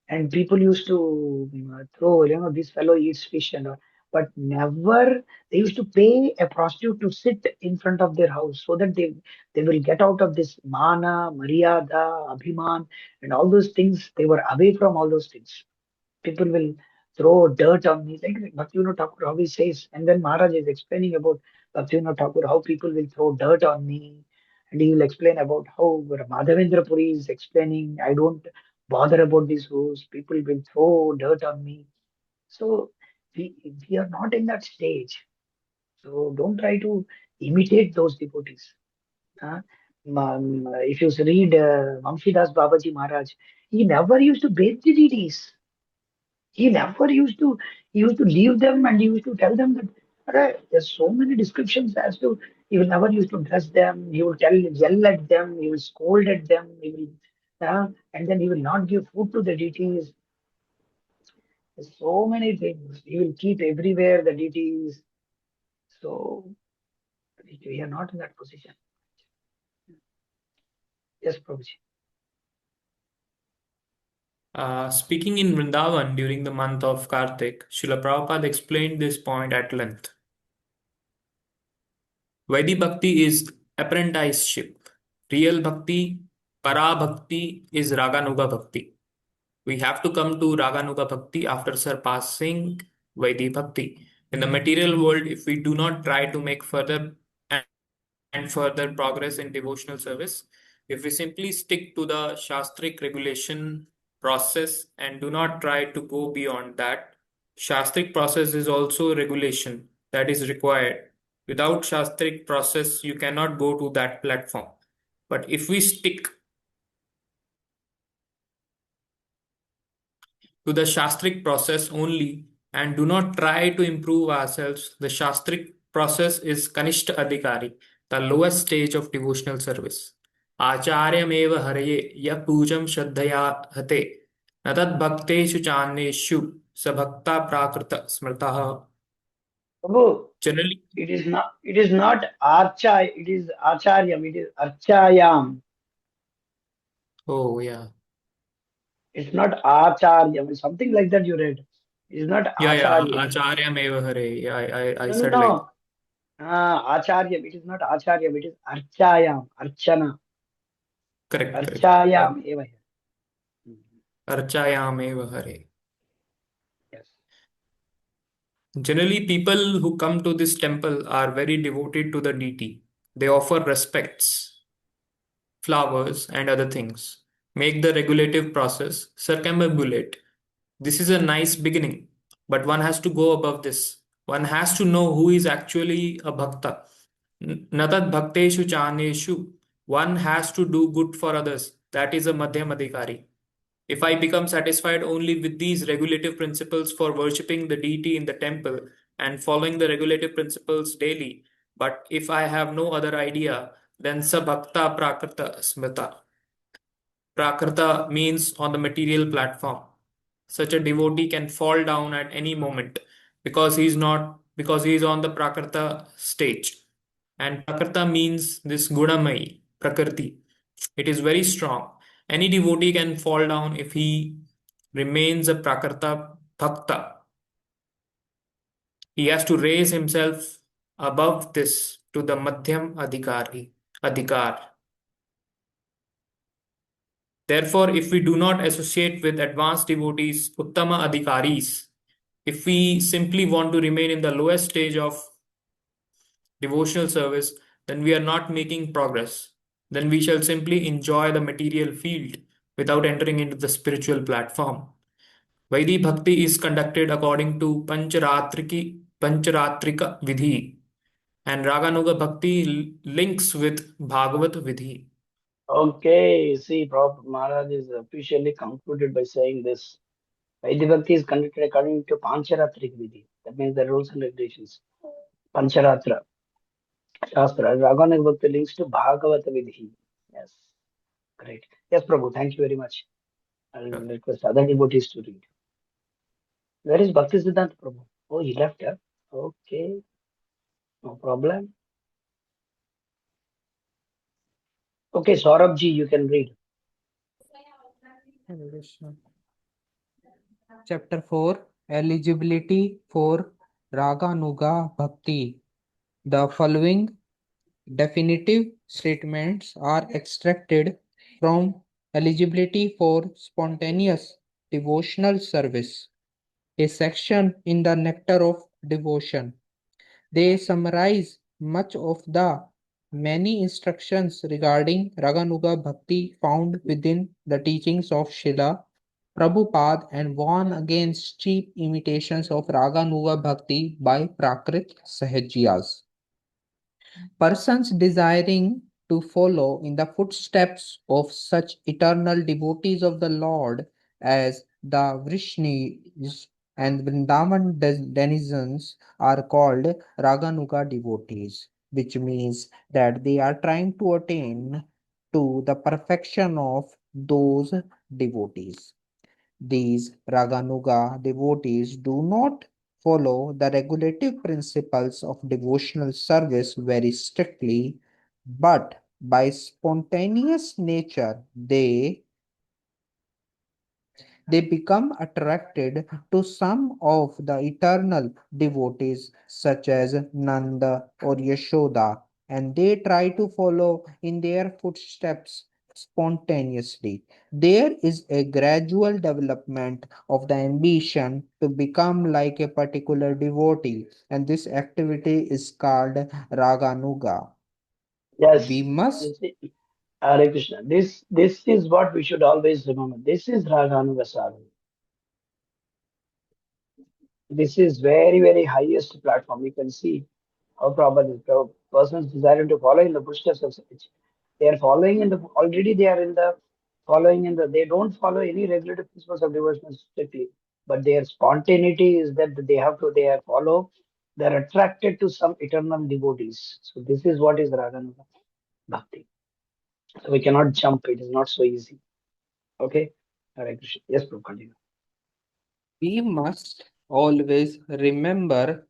and people used to throw, this fellow eats fish and all. But never, they used to pay a prostitute to sit in front of their house so that they will get out of this mana, maryada, abhiman, and all those things. They were away from all those things. People will throw dirt on me, like Bhaktivinoda Thakur, how he says. And then Maharaj is explaining about Bhaktivinoda Thakur, how people will throw dirt on me. And he will explain about how Madhavendra Puri is explaining, I don't bother about these rules. People will throw dirt on me. So we are not in that stage. So don't try to imitate those devotees. Huh? If you read Vamshidas Babaji Maharaj, he never used to bathe the deities. He never used to. He used to leave them and he used to tell them that, "Arey, there's so many descriptions as to he will never used to dress them. He will yell at them. He will scold at them. And then he will not give food to the deities. There's so many things. He will keep everywhere the deities. So we are not in that position. Yes, Prabhuji. Speaking in Vrindavan during the month of Kartik, Srila Prabhupada explained this point at length. Vaidhi Bhakti is apprenticeship. Real Bhakti, Para Bhakti is Raganuga Bhakti. We have to come to Raganuga Bhakti after surpassing Vaidhi Bhakti. In the material world, if we do not try to make further and further progress in devotional service, if we simply stick to the Shastric regulation process and do not try to go beyond that, Shastric process is also regulation that is required. Without Shastric process, you cannot go to that platform. But if we stick to the Shastric process only and do not try to improve ourselves, the Shastric process is Kanishta Adhikari, the lowest stage of devotional service. Acharyameva Haraye ya pujam shraddhaya hate na tad bhakteshu chaneshu sabhakta prakrita smrtaha. Prabhu, Generally, it is not archa, it is acharyam, it is archayam. oh yeah. It's not acharyam. It's something like that you read. It is not Yeah, Acharya. Acharya Meva Hare. Yeah, I No, no, said like no. Acharya. It is not Acharya. It is Archayam. Archana. correct. Archayam eva here. Archaya Meva Hare. Yes. Generally, people who come to this temple are very devoted to the deity. They offer respects, flowers, and other things. Make the regulative process circumambulate. This is a nice beginning, but one has to go above this. One has to know who is actually a bhakta. Natat bhakteshu chaneshu. One has to do good for others. That is a madhyam adhikari. If I become satisfied only with these regulative principles for worshipping the deity in the temple and following the regulative principles daily, but if I have no other idea, then sabhakta prakrita smita. Prakrita means on the material platform. Such a devotee can fall down at any moment because he is on the Prakrita stage. And Prakrita means this Gunamai, Prakriti. It is very strong. Any devotee can fall down if he remains a Prakrita Bhakta. He has to raise himself above this to the Madhyam Adhikar. Therefore, if we do not associate with advanced devotees, Uttama Adhikaris, if we simply want to remain in the lowest stage of devotional service, then we are not making progress. Then we shall simply enjoy the material field without entering into the spiritual platform. Vaidhi Bhakti is conducted according to Pancharatrika Vidhi, and Raganuga Bhakti links with Bhagavat Vidhi. Okay. See, Prabhupada Maharaj is officially concluded by saying this. Vaidhi Bhakti is conducted according to Pancharatrik Vidhi. That means the rules and regulations. Pancharatra Shastra. Raghanuga Bhakti links to Bhagavata Vidhi. Yes. Great. Yes, Prabhu. Thank you very much. I'll request other devotees to read. Where is Bhakti Siddhanta Prabhu? Oh, he left here. Okay. No problem. Okay, Saurabh ji, you can read. Hare Krishna. Chapter 4 Eligibility for Raganuga Bhakti. The following definitive statements are extracted from Eligibility for Spontaneous Devotional Service, a section in the Nectar of Devotion. They summarize much of the many instructions regarding Raganuga Bhakti found within the teachings of Srila Prabhupada and warn against cheap imitations of Raganuga Bhakti by Prakrit Sahajiyas. Persons desiring to follow in the footsteps of such eternal devotees of the Lord as the Vrishnis and Vrindavan denizens are called Raganuga devotees, which means that they are trying to attain to the perfection of those devotees. These Raganuga devotees do not follow the regulative principles of devotional service very strictly, but by spontaneous nature they become attracted to some of the eternal devotees, such as Nanda or Yashoda, and they try to follow in their footsteps spontaneously. There is a gradual development of the ambition to become like a particular devotee, and this activity is called Raganuga. We Yes. must You see, Hare Krishna. This is what we should always remember. This is Raghanuga sadhana. This is very, very highest platform. You can see how probably the persons desiring to follow in the footsteps of such. They are following in the already they are in the following in the they don't follow any regulative principles of devotion strictly, but their spontaneity is that they have to they are follow they are attracted to some eternal devotees. So this is what is Raganuga Bhakti. So we cannot jump, it is not so easy. Okay. Hare Krishna. Yes, Prabhu, continue. We must always remember,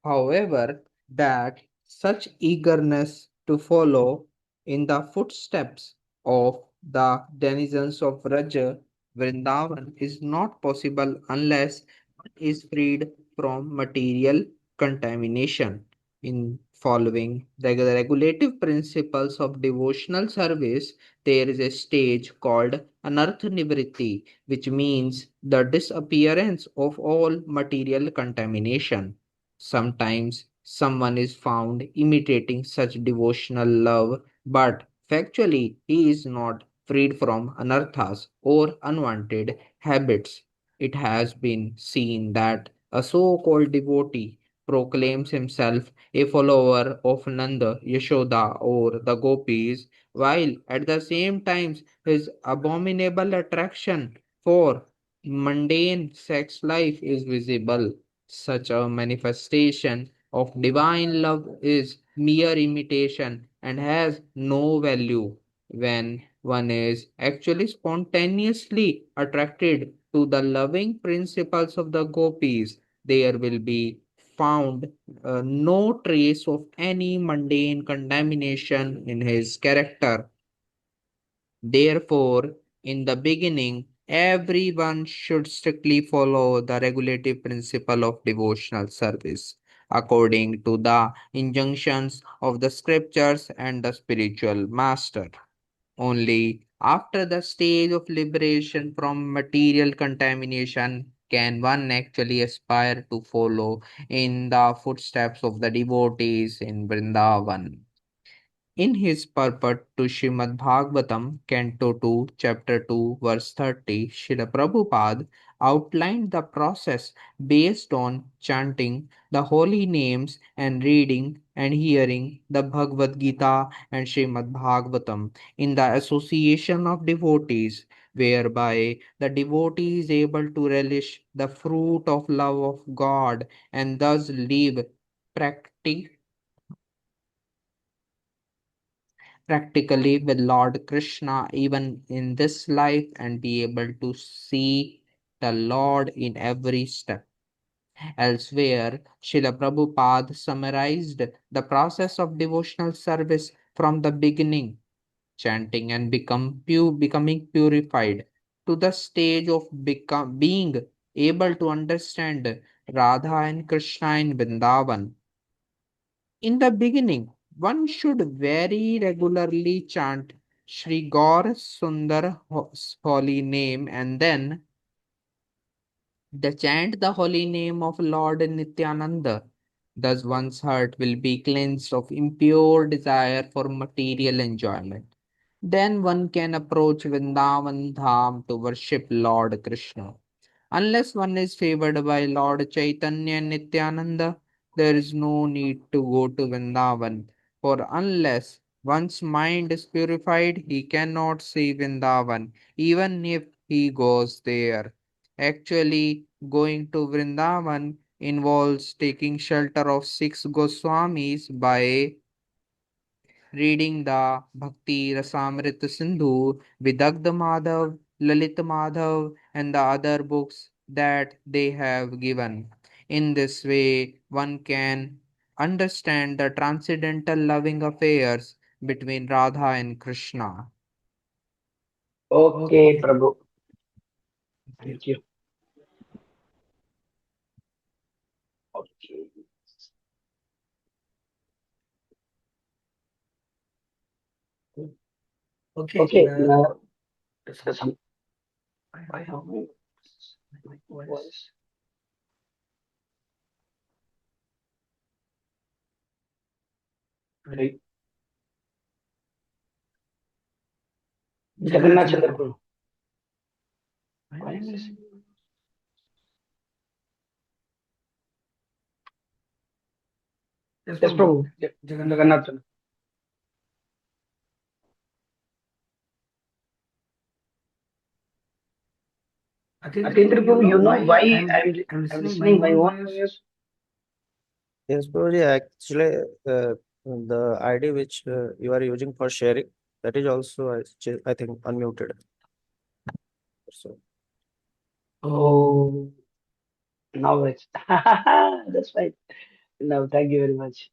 however, that such eagerness to follow in the footsteps of the denizens of Raja Vrindavan is not possible unless is freed from material contamination. In following the regulative principles of devotional service, there is a stage called anartha nivritti, which means the disappearance of all material contamination. Sometimes someone is found imitating such devotional love, but factually he is not freed from anarthas or unwanted habits. It has been seen that a so called devotee proclaims himself a follower of Nanda, Yashoda, or the gopis, while at the same time his abominable attraction for mundane sex life is visible. Such a manifestation of divine love is mere imitation and has no value. When one is actually spontaneously attracted to the loving principles of the gopis, there will be found no trace of any mundane contamination in his character. Therefore, in the beginning, everyone should strictly follow the regulative principle of devotional service according to the injunctions of the scriptures and the spiritual master. Only after the stage of liberation from material contamination can one actually aspire to follow in the footsteps of the devotees in Vrindavan. In his purport to Srimad Bhagavatam, Canto 2, Chapter 2, verse 30, Srila Prabhupada outlined the process based on chanting the holy names and reading and hearing the Bhagavad Gita and Srimad Bhagavatam in the association of devotees, whereby the devotee is able to relish the fruit of love of God and thus live practically practically with Lord Krishna even in this life and be able to see the Lord in every step. Elsewhere, Srila Prabhupada summarized the process of devotional service from the beginning, chanting and becoming purified, to the stage of being able to understand Radha and Krishna in Vrindavan. In the beginning, one should very regularly chant Sri Gaur Sundar holy name and then the chant the holy name of Lord Nityananda. Thus one's heart will be cleansed of impure desire for material enjoyment. Then one can approach Vrindavan Dham to worship Lord Krishna. Unless one is favored by Lord Chaitanya and Nityananda, there is no need to go to Vrindavan. For unless one's mind is purified, he cannot see Vrindavan, even if he goes there. Actually, going to Vrindavan involves taking shelter of six Goswamis by reading the Bhakti Rasamrita Sindhu, Vidagdha Madhav, Lalita Madhav, and the other books that they have given. In this way, one can understand the transcendental loving affairs between Radha and Krishna. Okay, Prabhu. Thank you. Okay. Okay. Now, some, why have my voice? Right. Jagannath Chandra Prabhu. Why am I listening? Yes, Prabhu. Jagannath Chandra. Atindra Prabhu, you know why I'm listening my own voice? Yes, Prabhuji, actually, the ID which you are using for sharing, that is also, I think, unmuted. So, Oh, now it's that's right. Now, thank you very much.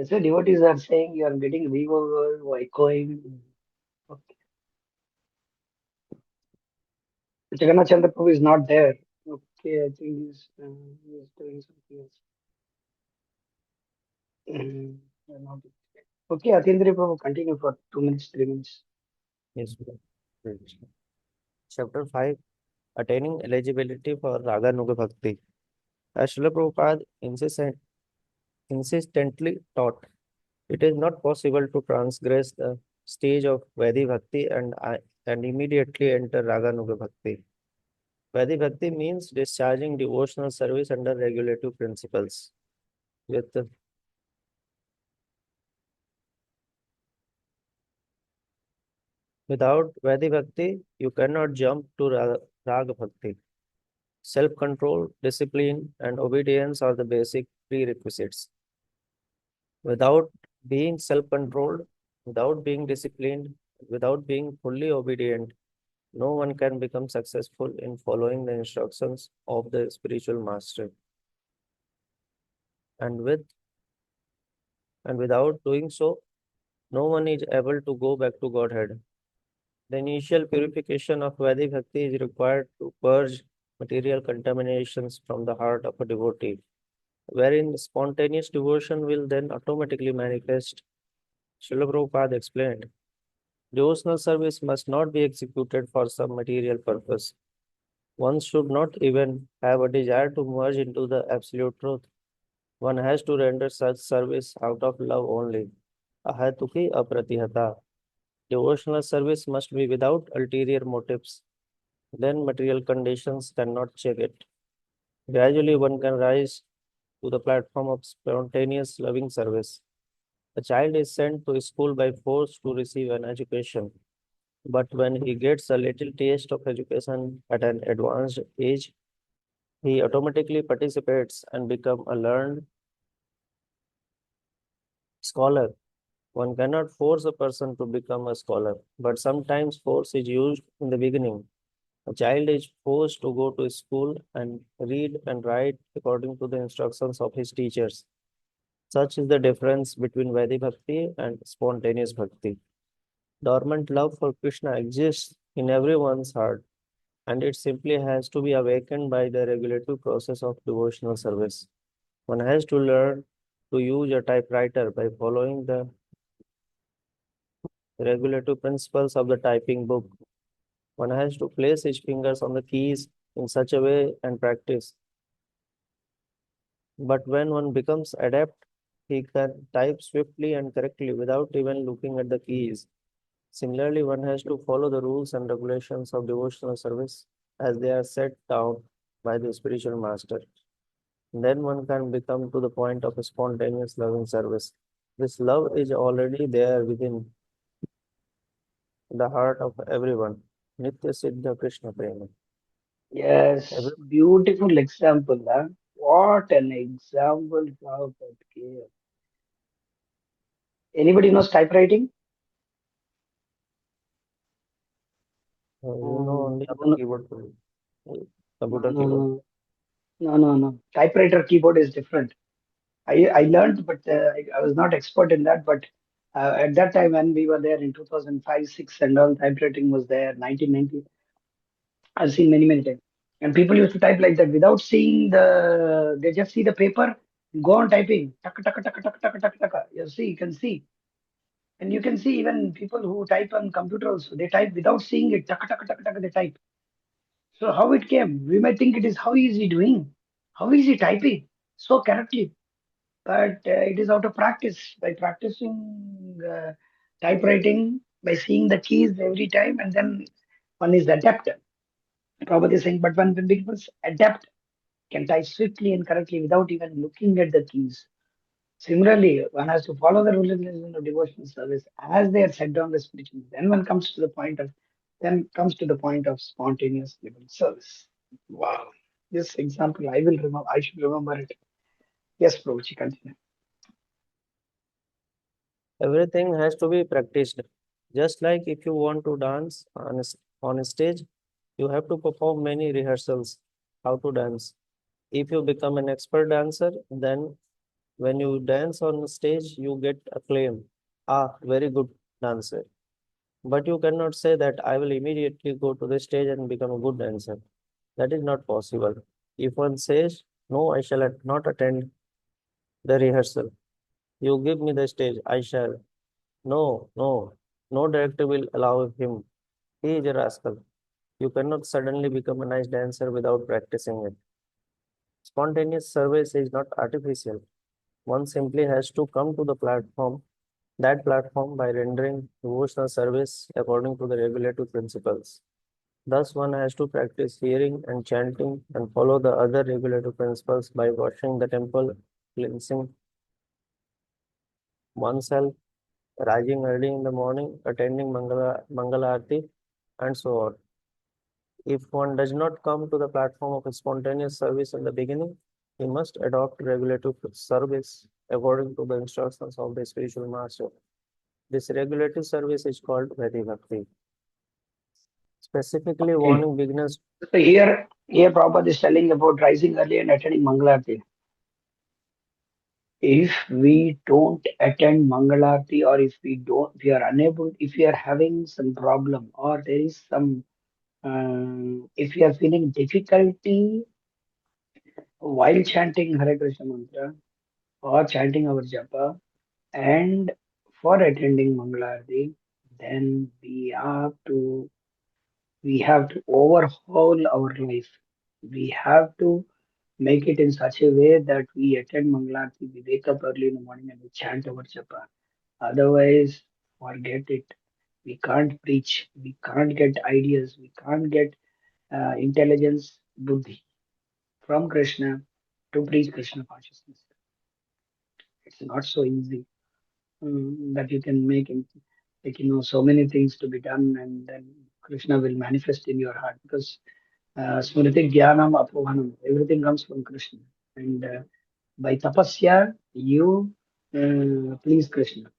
So devotees are saying you are getting reverb or echoing. Okay. Jagannath Chandra Prabhu is not there. Okay. Okay, I think he's doing something else. I'm not- Okay, Atindri Prabhu, continue for 2 minutes, 3 minutes. Yes, great. Chapter 5, Attaining Eligibility for Raga Nuga Bhakti. As Srila Prabhupada insistently taught, it is not possible to transgress the stage of Vaidhi Bhakti and immediately enter Raga Nuga Bhakti. Vaidhi Bhakti means discharging devotional service under regulative principles. With Without Vaidhi Bhakti, you cannot jump to Raga Bhakti. Self-control, discipline, and obedience are the basic prerequisites. Without being self-controlled, without being disciplined, without being fully obedient, no one can become successful in following the instructions of the spiritual master. And with and without doing so, no one is able to go back to Godhead. The initial purification of Vaidhi Bhakti is required to purge material contaminations from the heart of a devotee, wherein spontaneous devotion will then automatically manifest. Srila Prabhupada explained, devotional service must not be executed for some material purpose. One should not even have a desire to merge into the absolute truth. One has to render such service out of love only. Ahatuki apratihata. Devotional service must be without ulterior motives. Then material conditions cannot check it. Gradually, one can rise to the platform of spontaneous loving service. A child is sent to school by force to receive an education. But when he gets a little taste of education at an advanced age, he automatically participates and becomes a learned scholar. One cannot force a person to become a scholar, but sometimes force is used in the beginning. A child is forced to go to school and read and write according to the instructions of his teachers. Such is the difference between Vaidhi Bhakti and spontaneous Bhakti. Dormant love for Krishna exists in everyone's heart, and it simply has to be awakened by the regulative process of devotional service. One has to learn to use a typewriter by following the regulative principles of the typing book. One has to place his fingers on the keys in such a way and practice. But when one becomes adept, he can type swiftly and correctly without even looking at the keys. Similarly, one has to follow the rules and regulations of devotional service as they are set down by the spiritual master. Then one can become to the point of a spontaneous loving service. This love is already there within the heart of everyone. Nitya Siddha Krishna Prema. Yes, Every, beautiful example. Huh? What an example Prabhupada gave. Anybody knows typewriting? you know only the No, keyboard, no, computer no, keyboard. no, no, no, no. Typewriter keyboard is different. I learned, but I was not expert in that. But at that time, when we were there in 2005, 6, and all, typewriting was there, 1990. I've seen many, many times. And people used to type like that without seeing they just see the paper, go on typing. Taka, taka, taka, taka, taka, taka, taka. You can see. And you can see even people who type on computer also, they type without seeing it. Taka, taka, taka, taka, they type. So how it came? We might think it is how is he doing? How is he typing so correctly? But it is out of practice. By practicing typewriting, by seeing the keys every time, and then one is adept. Prabhupada is saying, but when people adapt, can type swiftly and correctly without even looking at the keys. Similarly, one has to follow the rules and regulations of devotional service as they are set down the spiritual. Then one comes to the point of spontaneous living service. Wow. This example I will remember. I should remember it. Yes, Prabhuji, continue. Everything has to be practiced. Just like if you want to dance on a stage, you have to perform many rehearsals how to dance. If you become an expert dancer, then when you dance on stage, you get acclaim. Ah, very good dancer. But you cannot say that I will immediately go to the stage and become a good dancer. That is not possible. If one says, no, I shall not attend the rehearsal. You give me the stage, I shall. No, no, no director will allow him. He is a rascal. You cannot suddenly become a nice dancer without practicing it. Spontaneous service is not artificial. One simply has to come to the that platform by rendering devotional service according to the regulative principles. Thus, one has to practice hearing and chanting and follow the other regulative principles by washing the temple, cleansing oneself, rising early in the morning, attending Mangala Aarti, and so on. If one does not come to the platform of a spontaneous service in the beginning, he must adopt regulative service according to the instructions of the spiritual master. This regulative service is called Vedi Bhakti. Specifically Okay. warning beginners. So here Prabhupada is telling about rising early and attending Mangalarti. If we don't attend Mangalarti, or if we are unable, if we are having some problem, or there is some, if we are feeling difficulty while chanting Hare Krishna mantra or chanting our japa, and for attending Mangalarti, then we have to overhaul our life. We have to make it in such a way that we attend Mangalarti, we wake up early in the morning and we chant our japa. Otherwise, forget it. We can't preach. We can't get ideas. We can't get intelligence, buddhi from Krishna to preach Krishna consciousness. It's not so easy that you can make it, like, so many things to be done, and then Krishna will manifest in your heart, because Smriti Jnanam Apohanam, everything comes from Krishna. And by tapasya, you please Krishna.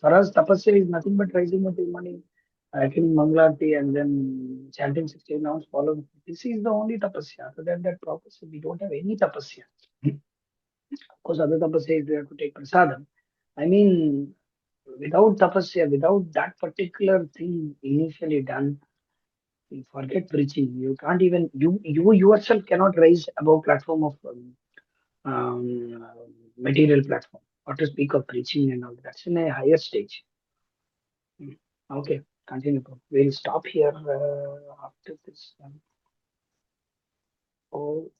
For us, tapasya is nothing but rising up in the morning, attending Mangalarti, and then chanting 16 rounds, following. This is the only tapasya. Other than that, tapasya, we don't have any tapasya. Of course, other tapasya is we have to take prasadam. I mean, without tapasya, without that particular thing initially done, you forget preaching. You can't even, you yourself cannot rise above platform of material platform, or to speak of preaching and all. That's in a higher stage. Mm. Okay, continue. Bro. We'll stop here after this. Oh,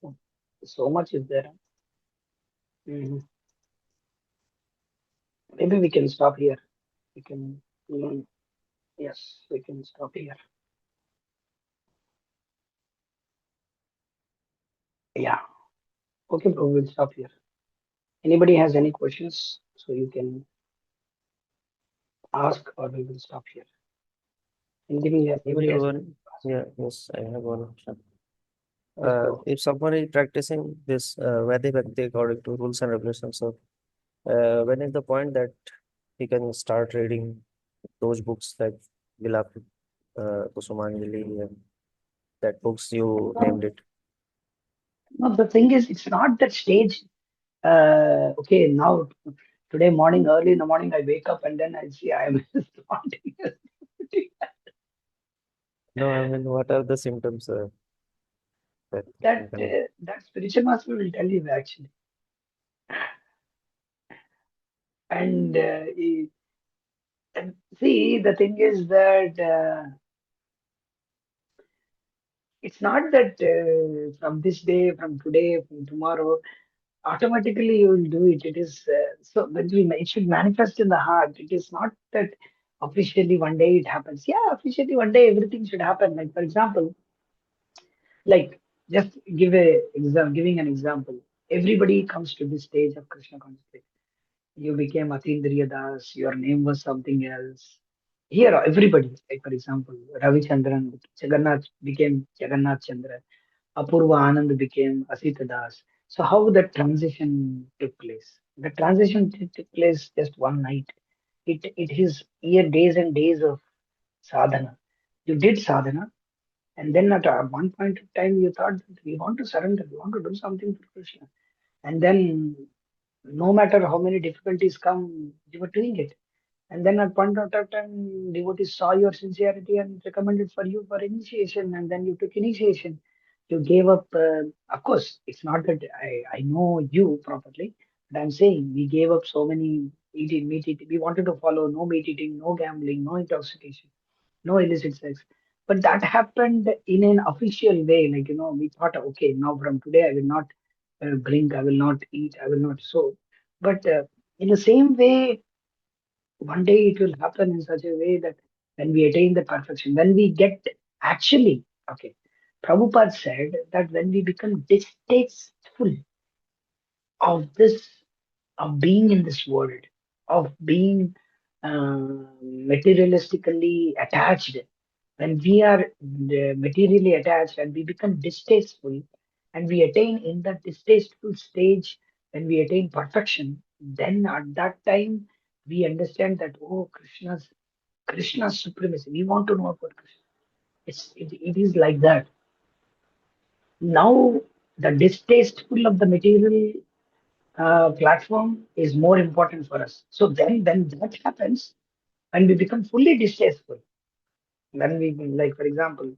so much is there. Mhm. Maybe we can stop here. We can, yes, we can stop here. Yeah. Okay, bro. We'll stop here. Anybody has any questions? So you can ask, or we will stop here. Anybody has any? Yeah, yes, I have one option. Yes, bro. If someone is practicing this Vedi Bhakti according to rules and regulations, so when is the point that he can start reading those books like Vilap, Kusumanjali, and that books you named it? No, the thing is, it's not that stage. Okay, now today morning, early in the morning, I wake up and then I see I am spontaneous. No, I mean, what are the symptoms that you That can? that spiritual master will tell you actually. And and see, the thing is that it's not that from this day, from today, from tomorrow, automatically you will do it. It is so that it should manifest in the heart. It is not that officially one day it happens. Yeah, officially one day everything should happen. Like, for example, like, just giving an example. Everybody comes to this stage of Krishna consciousness. You became Atindriya Das, your name was something else. Here, everybody, like for example, Ravichandran, Jagannath became Jagannath Chandra, Apurva Anand became Asita Das. So, how that transition took place? The transition took place just one night. It is year, days and days of sadhana. You did sadhana, and then at one point of time, you thought that we want to surrender, we want to do something for Krishna. And then, no matter how many difficulties come, you were doing it. And then at point of time, devotees saw your sincerity and recommended for you for initiation, and then you took initiation. You gave up. Of course, it's not that I know you properly, but I'm saying we gave up so many eating, meat eating. We wanted to follow no meat eating, no gambling, no intoxication, no illicit sex. But that happened in an official way. Like, we thought, okay, now from today, I will not drink, I will not eat, I will not so. But in the same way, one day it will happen in such a way that when we attain the perfection, when we get actually, okay, Prabhupada said that when we become distasteful of this, of being in this world, of being materialistically attached, when we are materially attached and we become distasteful and we attain in that distasteful stage, when we attain perfection, then at that time we understand that, oh, Krishna's supremacy. We want to know about Krishna. It is like that. Now the distasteful of the material platform is more important for us. So then when that happens, when we become fully distasteful, when we, like, for example,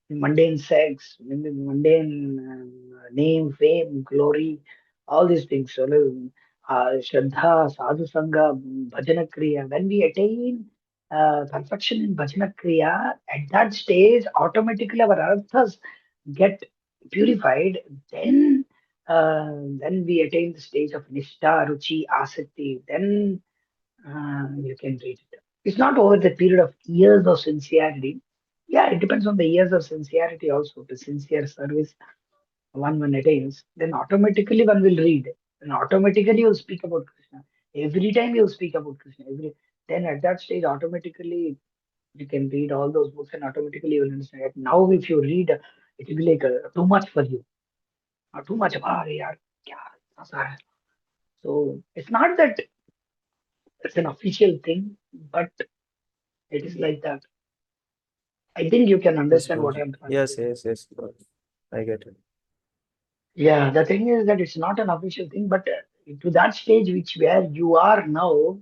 mundane sex, mundane name, fame, glory, all these things. So, Shraddha, Sadhu Sangha, Bhajana Kriya. When we attain perfection in Bhajana Kriya, at that stage, automatically our arthas get purified. Then we attain the stage of Nishtha, Ruchi, Asakti. Then you can read it. It's not over the period of years of sincerity. Yeah, it depends on the years of sincerity also. The sincere service one attains, then automatically one will read. And automatically you'll speak about Krishna. Every time you'll speak about Krishna. Then at that stage, automatically you can read all those books and automatically you will understand it. Now, if you read, it will be like too much for you. Too much. Yaar, kya ऐसा है? So it's not that it's an official thing, but it is like that. I think you can Yes, understand bro. what I'm trying to Yes, say. yes, yes, bro. I get it. Yeah, the thing is that it's not an official thing, but to that stage which where you are now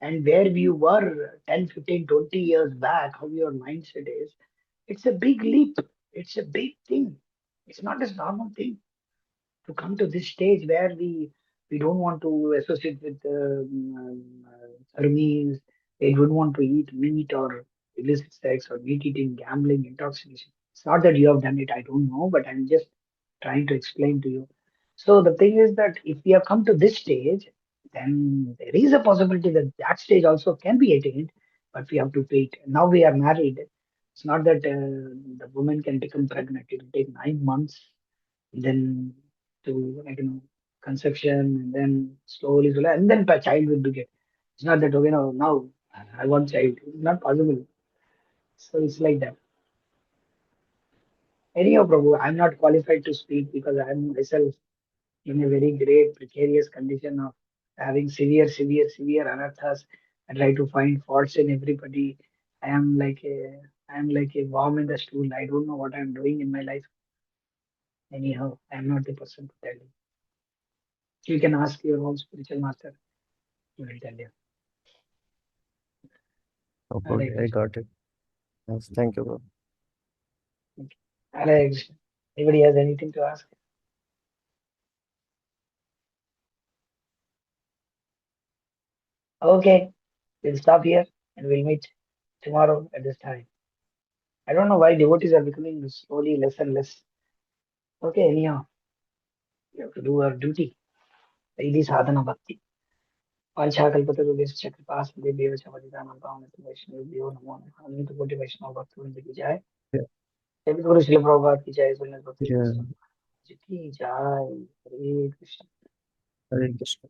and where you were 10, 15, 20 years back, how your mindset is, it's a big leap. It's a big thing. It's not a normal thing to come to this stage where we don't want to associate with armies. They don't want to eat meat or illicit sex or meat eating, gambling, intoxication. It's not that you have done it. I don't know, but I'm just trying to explain to you. So the thing is that if we have come to this stage, then there is a possibility that that stage also can be attained, but we have to wait. Now we are married. It's not that the woman can become pregnant. It will take 9 months, then to, conception, and then slowly, and then a child will begin. It's not that, okay, no, now I want child. It's not possible. So it's like that. Anyhow, Prabhu, I'm not qualified to speak because I'm myself in a very great precarious condition of having severe anarthas. I try to find faults in everybody. I am like a worm in the stool. I don't know what I'm doing in my life. Anyhow, I'm not the person to tell you. You can ask your own spiritual master. He will tell you. Hare Okay, I Krishna. got it. Yes, thank you, bro. Okay. Hare Krishna. Anybody has anything to ask? Okay, we'll stop here and we'll meet tomorrow at this time. I don't know why devotees are becoming slowly less and less. Okay, anyhow, we have to do our duty. Daily sadhana bhakti. वाञ्छाकल्पतरुभ्यश्च कृपासिन्धुभ्येव च पतितानां पावनेभ्यो वैष्णवेभ्यो नमो नमः। अनंत कोटि वैष्णव भक्तवृंद की जय। Yeah. जय गुरु श्रील प्रभुपाद की जय। सुन्नत भक्ति Yeah. की जय। हरे कृष्ण। Hare Krishna.